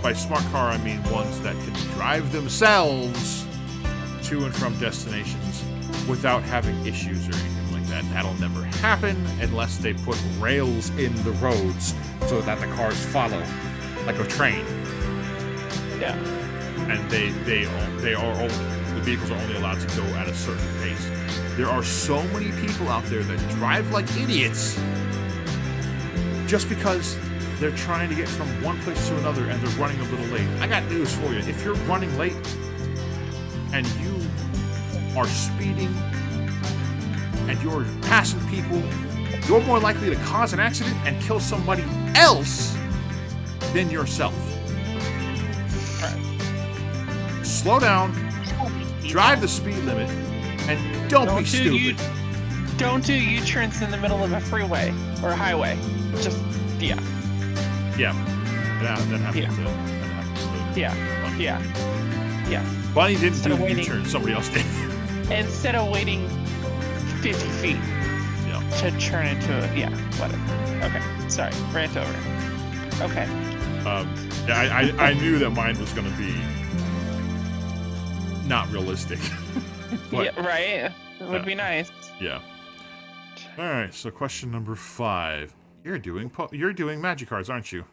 Speaker 1: by smart car, I mean ones that can drive themselves to and from destinations without having issues or anything like that. That'll never happen unless they put rails in the roads so that the cars follow, like a train.
Speaker 2: Yeah.
Speaker 1: And the vehicles are only allowed to go at a certain pace. There are so many people out there that drive like idiots just because they're trying to get from one place to another and they're running a little late. I got news for you. If you're running late and you are speeding and you're passing people, you're more likely to cause an accident and kill somebody else than yourself. Slow down, drive the speed limit, and don't be stupid.
Speaker 2: Don't do U-turns in the middle of a freeway or a highway. Just, yeah.
Speaker 1: Yeah. That happens.
Speaker 2: Yeah.
Speaker 1: Bunny didn't do the U-turn, somebody else did.
Speaker 2: Instead of waiting 50 feet to turn into whatever. Okay, sorry, rant over. Okay.
Speaker 1: I knew that mine was going to be not realistic. But,
Speaker 2: yeah, right? It would be nice.
Speaker 1: Yeah. All right, so question number 5. You're doing magic cards, aren't you?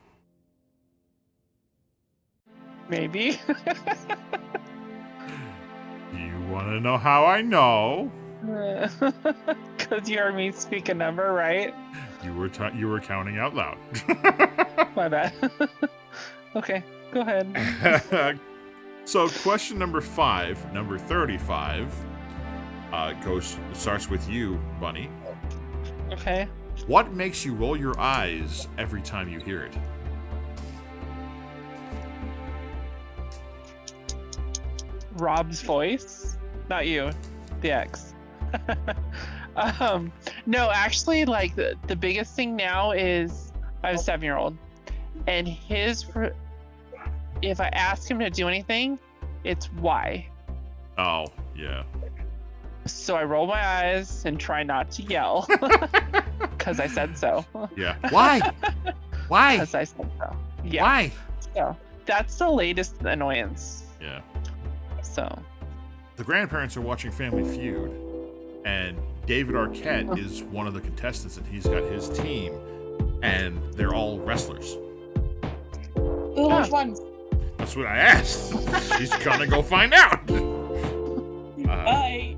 Speaker 2: Maybe.
Speaker 1: You want to know how I know?
Speaker 2: Because you heard me speak a number, right?
Speaker 1: You were counting out loud.
Speaker 2: My bad. Okay, go ahead.
Speaker 1: So question number 5, number 35, starts with you, Bunny.
Speaker 2: Okay.
Speaker 1: What makes you roll your eyes every time you hear it?
Speaker 2: Rob's voice? Not you. The ex. No, actually, like, the biggest thing now is I have a 7-year-old. And if I ask him to do anything, it's why.
Speaker 1: Oh, yeah.
Speaker 2: So I roll my eyes and try not to yell because I said so.
Speaker 1: Yeah. Why? Why?
Speaker 2: Because I said so. Yeah.
Speaker 1: Why?
Speaker 2: So that's the latest annoyance.
Speaker 1: Yeah.
Speaker 2: So
Speaker 1: The grandparents are watching Family Feud, and David Arquette is one of the contestants, and he's got his team, and they're all wrestlers.
Speaker 3: Ooh, which ones?
Speaker 1: That's what I asked. She's gonna go find out.
Speaker 3: Bye.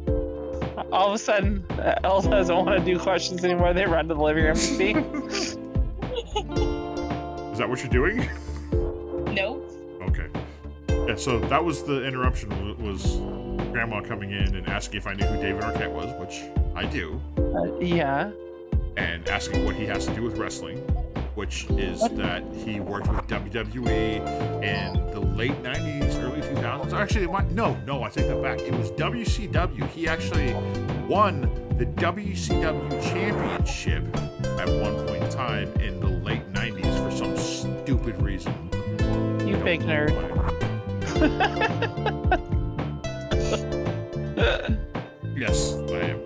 Speaker 2: all of a sudden, Elle doesn't want to do questions anymore. They run to the living room to speak.
Speaker 1: Is that what you're doing?
Speaker 3: Nope.
Speaker 1: Okay. Yeah, so that was the interruption, was Grandma coming in and asking if I knew who David Arquette was, which I do,
Speaker 2: Yeah.
Speaker 1: and asking what he has to do with wrestling, which is that he worked with WWE in the late 90s, early 2000s. Actually, no, I take that back. It was WCW. He actually won the WCW Championship at one point in time in the late 90s for some stupid reason.
Speaker 2: You big nerd.
Speaker 1: Yes, I am.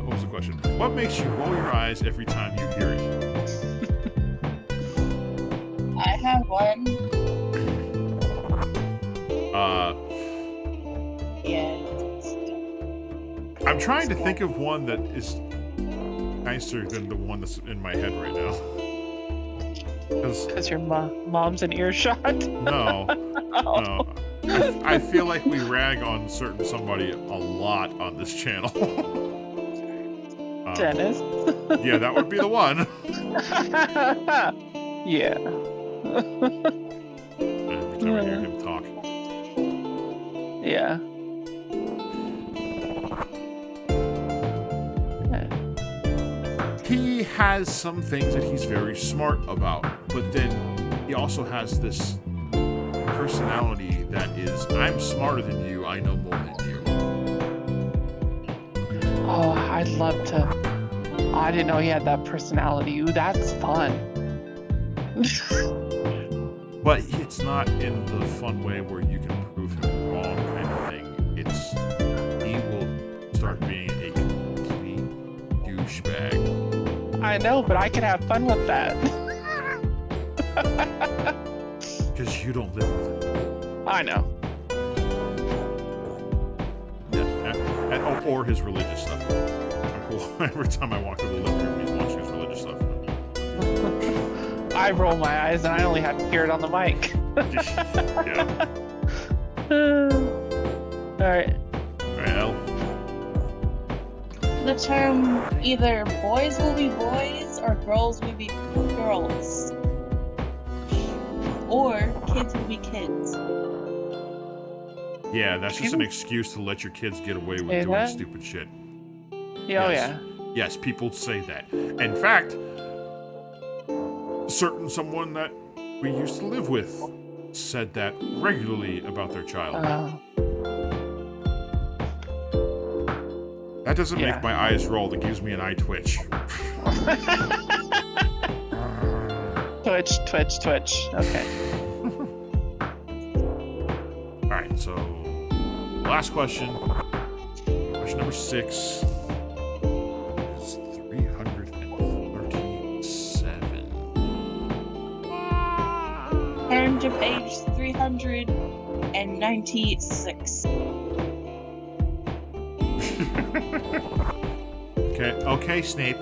Speaker 1: What was the question? What makes you roll your eyes every time you hear it?
Speaker 3: I have one. Yeah.
Speaker 1: I'm trying to think of one that is nicer than the one that's in my head right now.
Speaker 2: Because your mom's an earshot?
Speaker 1: No. I feel like we rag on somebody a lot on this channel.
Speaker 2: Dennis?
Speaker 1: Yeah, that would be the one.
Speaker 2: Yeah.
Speaker 1: Every time I hear him talk.
Speaker 2: Yeah.
Speaker 1: He has some things that he's very smart about, but then he also has this personality that is, I'm smarter than you, I know more than you.
Speaker 2: Oh, I'd love to. I didn't know he had that personality. Ooh, that's fun.
Speaker 1: But it's not in the fun way where you can prove him wrong kind of thing. It's, he will start being a complete douchebag.
Speaker 2: I know, but I could have fun with that.
Speaker 1: Because you don't live with him.
Speaker 2: I know.
Speaker 1: Yeah, or his religious stuff. I'm cool. Every time I walk through the living room, he's watching his religious stuff.
Speaker 2: I roll my eyes and I only have to hear it on the mic.
Speaker 1: Yeah.
Speaker 2: Alright.
Speaker 1: Alright, Elle.
Speaker 3: The term either boys will be boys or girls will be girls. Or kids will be kids.
Speaker 1: Yeah, that's just an excuse to let your kids get away with doing stupid shit.
Speaker 2: Yeah, oh,
Speaker 1: Yes.
Speaker 2: yeah.
Speaker 1: Yes, people say that. In fact, someone that we used to live with said that regularly about their child. That doesn't make my eyes roll. That gives me an eye twitch.
Speaker 2: Twitch. Okay.
Speaker 1: Alright, so last question. Question number 6 is 337.
Speaker 3: Turn to page 396.
Speaker 1: Okay, Snape.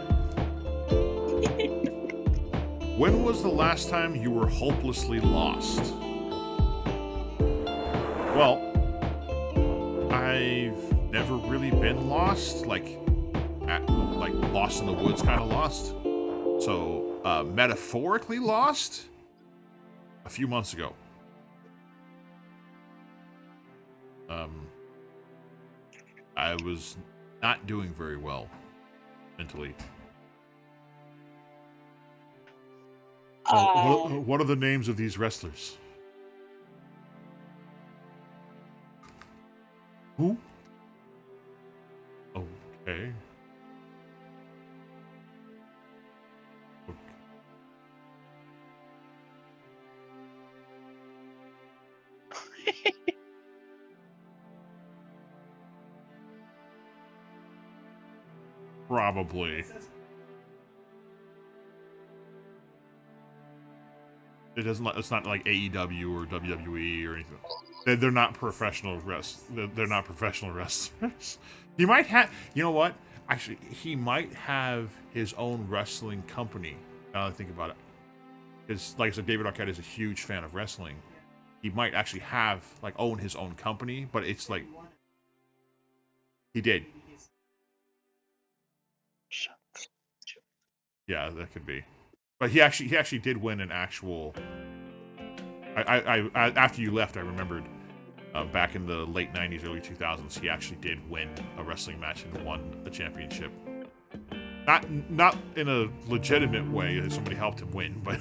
Speaker 1: When was the last time you were hopelessly lost? Well, I've never really been lost, like lost in the woods kind of lost. So, metaphorically lost a few months ago. I was not doing very well mentally. What are the names of these wrestlers? Who? Okay. Probably. It's not like AEW or WWE or anything. They're not professional They're not professional wrestlers. He might have. You know what? Actually, he might have his own wrestling company. Now that I think about it, because like I said, David Arquette is a huge fan of wrestling. He might actually own his own company, but it's like he did. Yeah, that could be. But he actually did win an actual. I after you left, I remembered back in the late '90s, early 2000s, he actually did win a wrestling match and won the championship. Not in a legitimate way, somebody helped him win, but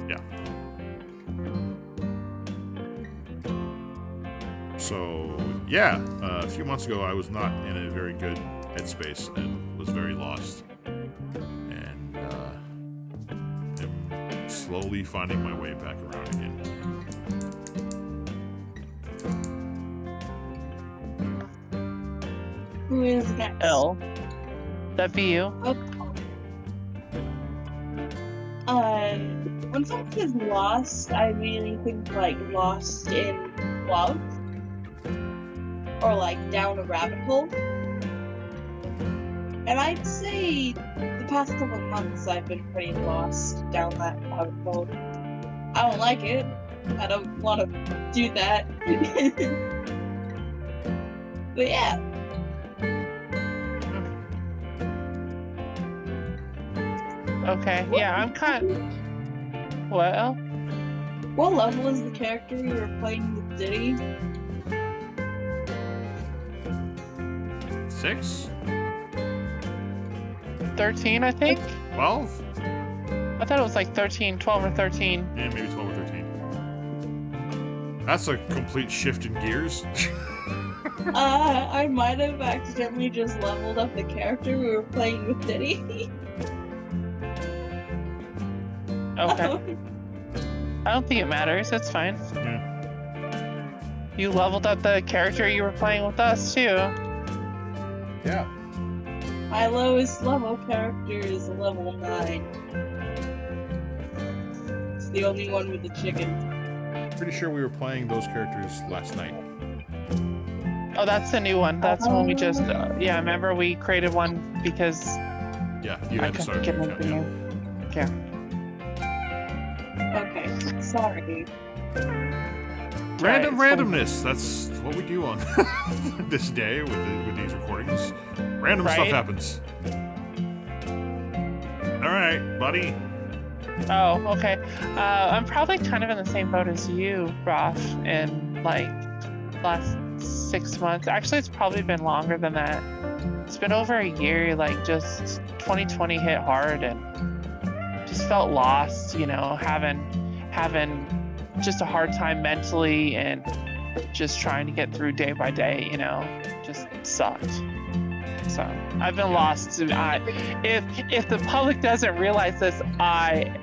Speaker 1: yeah. So yeah, a few months ago, I was not in a very good headspace and was very lost, and am slowly finding my way back around again.
Speaker 3: Who is next?
Speaker 2: L. That be you?
Speaker 3: When someone says lost, I really think like lost in love, or like down a rabbit hole. And I'd say the past couple of months I've been pretty lost down that rabbit hole. I don't like it. I don't want to do that. But yeah.
Speaker 2: Okay, yeah, I'm kind of... Well?
Speaker 3: What level is the character you were playing with Diddy?
Speaker 1: 6?
Speaker 2: 13, I think?
Speaker 1: 12?
Speaker 2: I thought it was like 13, 12 or 13.
Speaker 1: Yeah, maybe 12 or 13. That's a complete shift in gears.
Speaker 3: I might have accidentally just leveled up the character we were playing with Diddy.
Speaker 2: Okay. I don't think it matters. It's fine.
Speaker 1: Yeah.
Speaker 2: You leveled up the character you were playing with us, too.
Speaker 1: Yeah.
Speaker 3: My lowest level character is a level 9. It's the only one with the chicken.
Speaker 1: Pretty sure we were playing those characters last night.
Speaker 2: Oh, that's the new one. That's the one we just... yeah, remember we created one because...
Speaker 1: Yeah, you
Speaker 2: I
Speaker 1: had to start.
Speaker 2: couldn't get
Speaker 1: Yeah.
Speaker 2: anything. Yeah.
Speaker 3: Okay, sorry.
Speaker 1: Random
Speaker 2: Right,
Speaker 1: randomness. That's what we do on this day with these recordings. Random stuff
Speaker 2: Right.
Speaker 1: happens. All right, buddy.
Speaker 2: Oh, okay. I'm probably kind of in the same boat as you, Roth, in like last 6 months. Actually, it's probably been longer than that. It's been over a year. Like, just 2020 hit hard and just felt lost. You know, having just a hard time mentally and just trying to get through day by day. You know, just sucked. So I've been lost. If the public doesn't realize this, I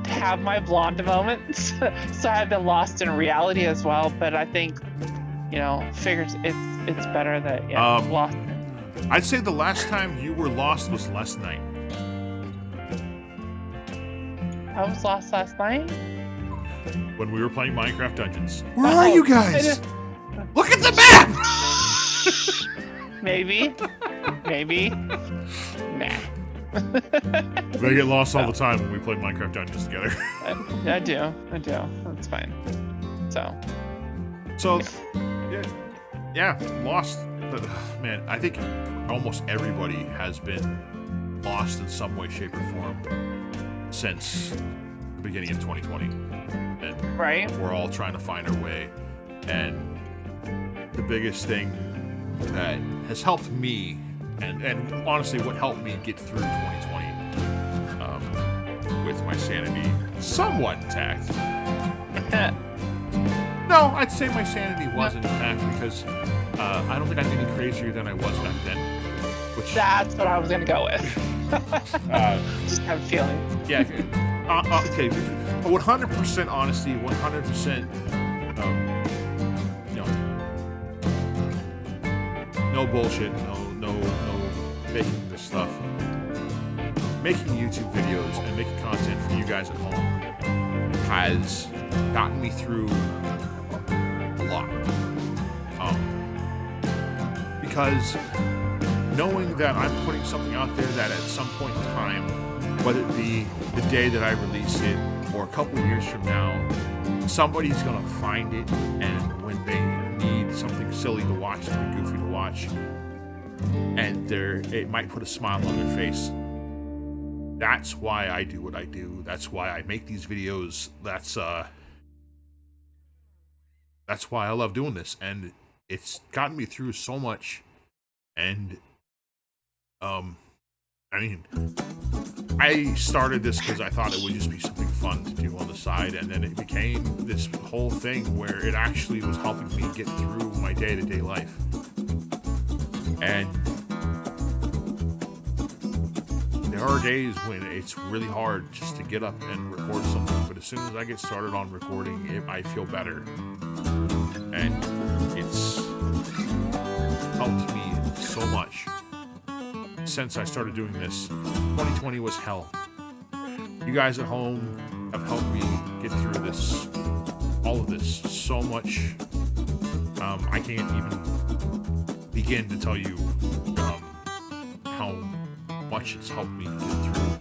Speaker 2: have my blonde moments, so I've been lost in reality as well. But I think, you know, figures it's better that I'm lost.
Speaker 1: I'd say the last time you were lost was last night.
Speaker 2: I was lost last night.
Speaker 1: When we were playing Minecraft Dungeons. Where are you guys? Look at the map!
Speaker 2: Maybe. Nah.
Speaker 1: They get lost all the time when we play Minecraft Dungeons together.
Speaker 2: I do. That's fine.
Speaker 1: So, yeah, lost. Man, I think almost everybody has been lost in some way, shape, or form since the beginning of 2020. And
Speaker 2: right.
Speaker 1: We're all trying to find our way. And the biggest thing that has helped me, and honestly what helped me get through 2020 with my sanity somewhat intact. No, I'd say my sanity was intact because I don't think I'm any crazier than I was back then. Which
Speaker 2: That's what I was gonna go with. Just have a feeling.
Speaker 1: Yeah, Okay, 100% honesty, 100%, you know, no bullshit, no faking this stuff. Making YouTube videos and making content for you guys at home has gotten me through a lot. Because knowing that I'm putting something out there that at some point in time, whether it be the day that I release it or a couple years from now, somebody's gonna find it, and when they need something silly to watch, something goofy to watch, and it might put a smile on their face. That's why I do what I do. That's why I make these videos. That's why I love doing this, and it's gotten me through so much. And I mean, I started this because I thought it would just be something fun to do on the side, and then it became this whole thing where it actually was helping me get through my day-to-day life. And there are days when it's really hard just to get up and record something, but as soon as I get started on recording, I feel better. And it's helped me so much since I started doing this. 2020 was hell. You guys at home have helped me get through this, all of this, so much. I can't even begin to tell you how much it's helped me get through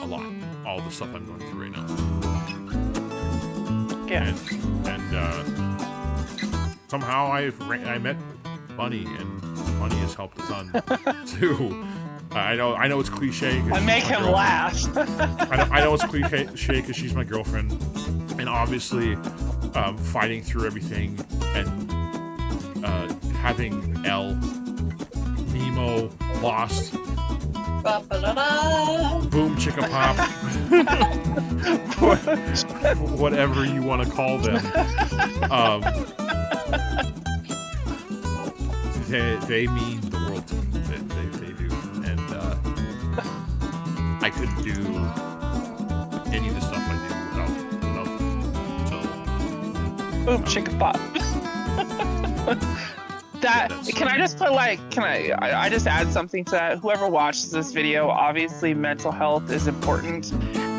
Speaker 1: a lot. All the stuff I'm going through right now.
Speaker 2: Yeah.
Speaker 1: And somehow I met Bunny, and Bunny has helped a ton too. I know it's cliche.
Speaker 2: I make him laugh.
Speaker 1: I know it's cliche because she's my girlfriend, and obviously fighting through everything and having Elle, Nemo, Lost, Boom Chicka Pop, whatever you want to call them. They mean the world to me. They do, and I couldn't do any of the stuff I do without them. So,
Speaker 2: Boom Chicka Pop. Can I just put I just add something to that? Whoever watches this video, obviously mental health is important.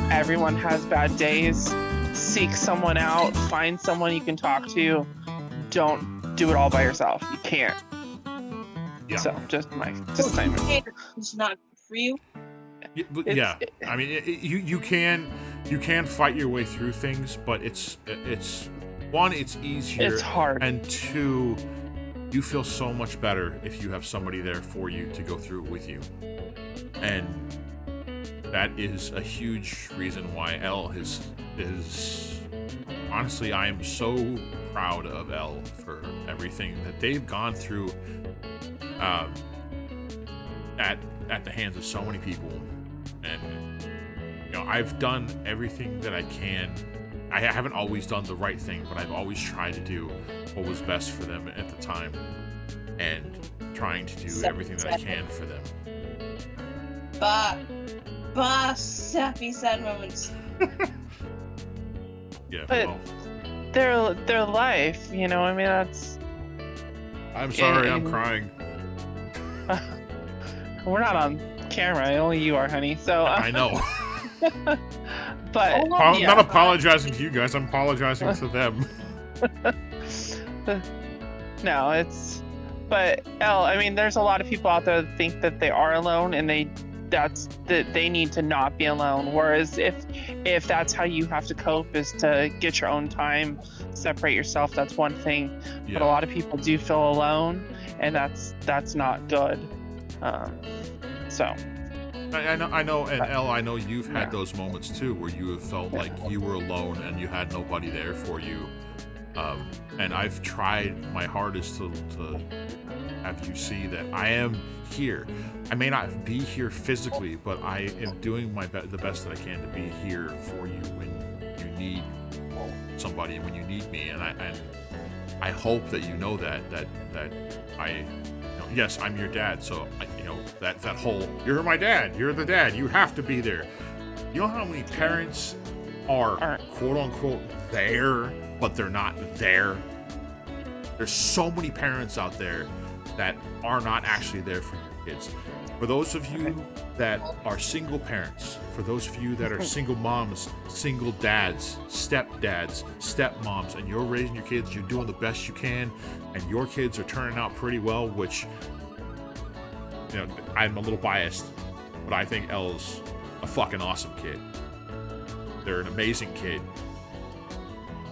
Speaker 2: Everyone has bad days. Seek someone out. Find someone you can talk to. Don't do it all by yourself. You can't.
Speaker 1: yeah.
Speaker 2: So just saying.
Speaker 3: It's not for you.
Speaker 1: Yeah, I mean, you can fight your way through things, but it's one, it's easier.
Speaker 2: It's hard.
Speaker 1: And two, you feel so much better if you have somebody there for you to go through it with you. And that is a huge reason why Elle is honestly, I am so proud of Elle for everything that they've gone through at the hands of so many people. And I've done everything that I can. I haven't always done the right thing, but I've always tried to do what was best for them at the time, and trying to do everything that I can for them.
Speaker 3: Happy sad moments.
Speaker 1: Yeah,
Speaker 2: But their life, I mean, that's.
Speaker 1: I'm sorry, I'm crying.
Speaker 2: We're not on camera. Only you are, honey. So
Speaker 1: I know.
Speaker 2: But
Speaker 1: I'm not apologizing to you guys. I'm apologizing to them.
Speaker 2: No, but Elle, I mean, there's a lot of people out there that think that they are alone, and they need to not be alone. Whereas if that's how you have to cope, is to get your own time, separate yourself, that's one thing.
Speaker 1: Yeah.
Speaker 2: But a lot of people do feel alone, and that's not good. So.
Speaker 1: I know, and Elle, I know you've had those moments too, where you have felt like you were alone and you had nobody there for you. And I've tried my hardest to have you see that I am here. I may not be here physically, but I am doing the best that I can to be here for you when you need somebody, when you need me. And I hope that you know that I. Yes, I'm your dad, so that whole, you're my dad, you're the dad, you have to be there. You know how many parents are quote unquote there, but they're not there? There's so many parents out there that are not actually there for your kids. For those of you that are single parents, for those of you that are single moms, single dads, stepdads, stepmoms, and you're raising your kids, you're doing the best you can, and your kids are turning out pretty well, which, you know, I'm a little biased, but I think Elle's a fucking awesome kid. They're an amazing kid,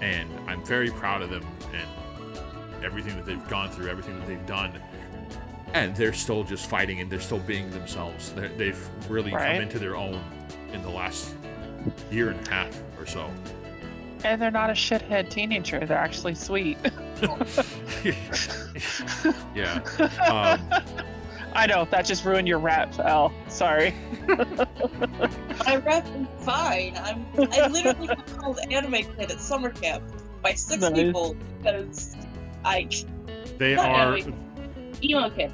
Speaker 1: and I'm very proud of them and everything that they've gone through, everything that they've done. And they're still just fighting, and they're still being themselves. They've really come into their own in the last year and a half or so.
Speaker 2: And they're not a shithead teenager. They're actually sweet.
Speaker 1: Yeah.
Speaker 2: I know, that just ruined your rap, Elle. Sorry.
Speaker 3: My rep is fine. I literally got called anime kid at summer camp by 6 people because
Speaker 1: They are...
Speaker 3: emo kid.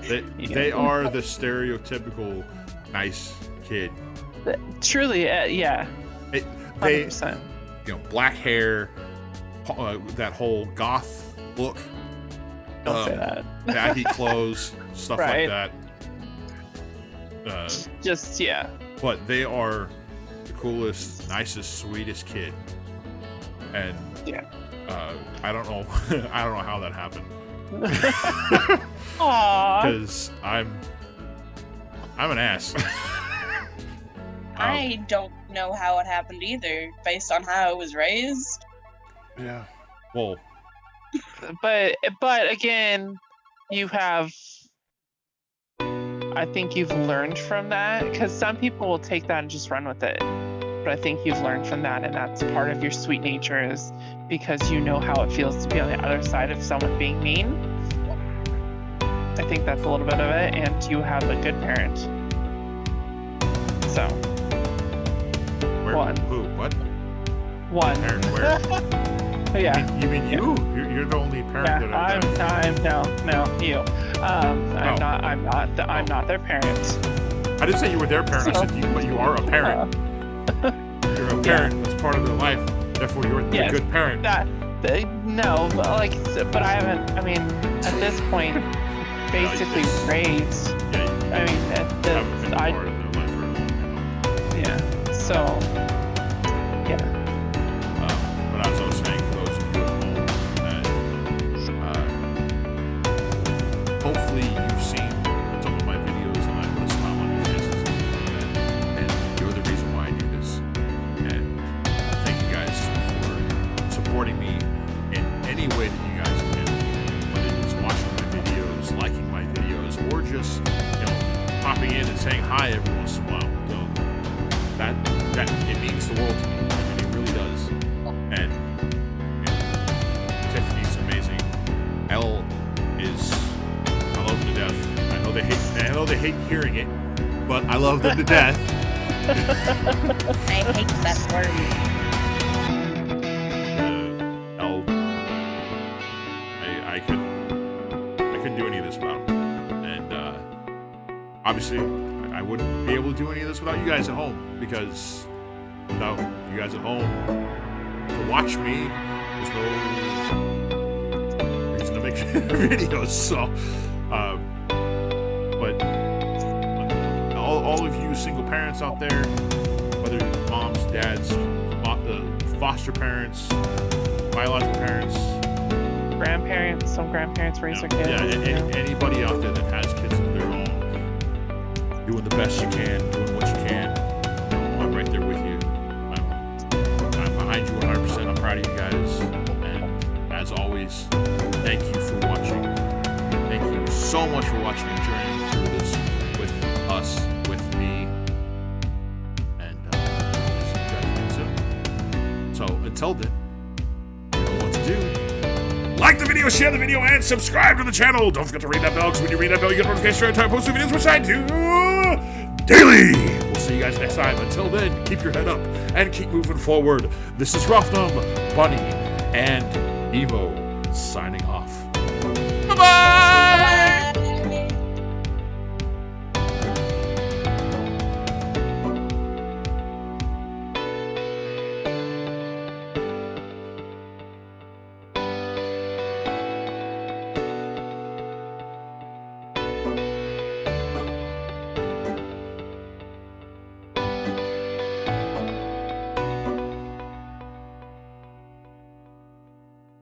Speaker 1: They are the stereotypical nice kid.
Speaker 2: Truly, yeah.
Speaker 1: They,
Speaker 2: 100%.
Speaker 1: you know, black hair, that whole goth look.
Speaker 2: Don't say that.
Speaker 1: Baggy clothes, stuff like that.
Speaker 2: Just, yeah.
Speaker 1: But they are the coolest, nicest, sweetest kid. And
Speaker 2: yeah.
Speaker 1: I don't know. I don't know how that happened.
Speaker 2: Aww.
Speaker 1: Because I'm an ass.
Speaker 3: I don't know how it happened either, based on how I was raised.
Speaker 1: Yeah. Well.
Speaker 2: But again, you have. I think you've learned from that, because some people will take that and just run with it. But I think you've learned from that, and that's part of your sweet nature, is because you know how it feels to be on the other side of someone being mean. I think that's a little bit of it, and you have a good parent. So.
Speaker 1: Where?
Speaker 2: One.
Speaker 1: Who? What?
Speaker 2: One.
Speaker 1: Parent where?
Speaker 2: Yeah.
Speaker 1: You mean you? You're the only parent that I've
Speaker 2: no, you. I'm not their parent.
Speaker 1: I didn't say you were their parent. I said you, but you are a parent. You're a parent. That's part of their life. Therefore, you're a good parent.
Speaker 2: No, but I haven't. I mean, at this point, basically raised.
Speaker 1: Yeah,
Speaker 2: I mean,
Speaker 1: haven't been part of their life for a long time.
Speaker 2: Yeah. So, yeah.
Speaker 1: But as I was saying, for those of you at home, hopefully you've seen some of my videos and I put a smile on your faces and stuff like that. And you're the reason why I do this. And thank you guys for supporting me in any way that you guys can. Whether it's watching my videos, liking my videos, or just, you know, popping in and saying hi every once in a while. So that it means the world to me. I mean, it really does. And you know, Tiffany's amazing. Elle is, I love them to death. I know they hate hearing it, but I love them to death.
Speaker 3: I hate that word.
Speaker 1: Elle, I couldn't do any of this without them. And obviously, I wouldn't be able to do any of this without you guys at home, because without you guys at home to watch me, there's no reason to make videos. So, but all of you single parents out there, whether you're moms, dads, foster parents, biological parents,
Speaker 2: Grandparents, some grandparents raise their kids.
Speaker 1: Anybody out there that has kids of their own, doing the best you can, doing what you can, I'm right there with you. I'm behind you 100%. I'm proud of you guys. And as always, thank you for watching. Thank you so much for watching and journeying through this with us, with me. And I'll see you guys again soon. So until then, you know what to do. Like the video, share the video, and subscribe to the channel. Don't forget to ring that bell, because when you ring that bell, you get a notification every time I post new videos, which I do daily. We'll see you guys next time. Until then, keep your head up and keep moving forward. This is Ruffnum, Bunny, and Nemo signing off. Bye-bye!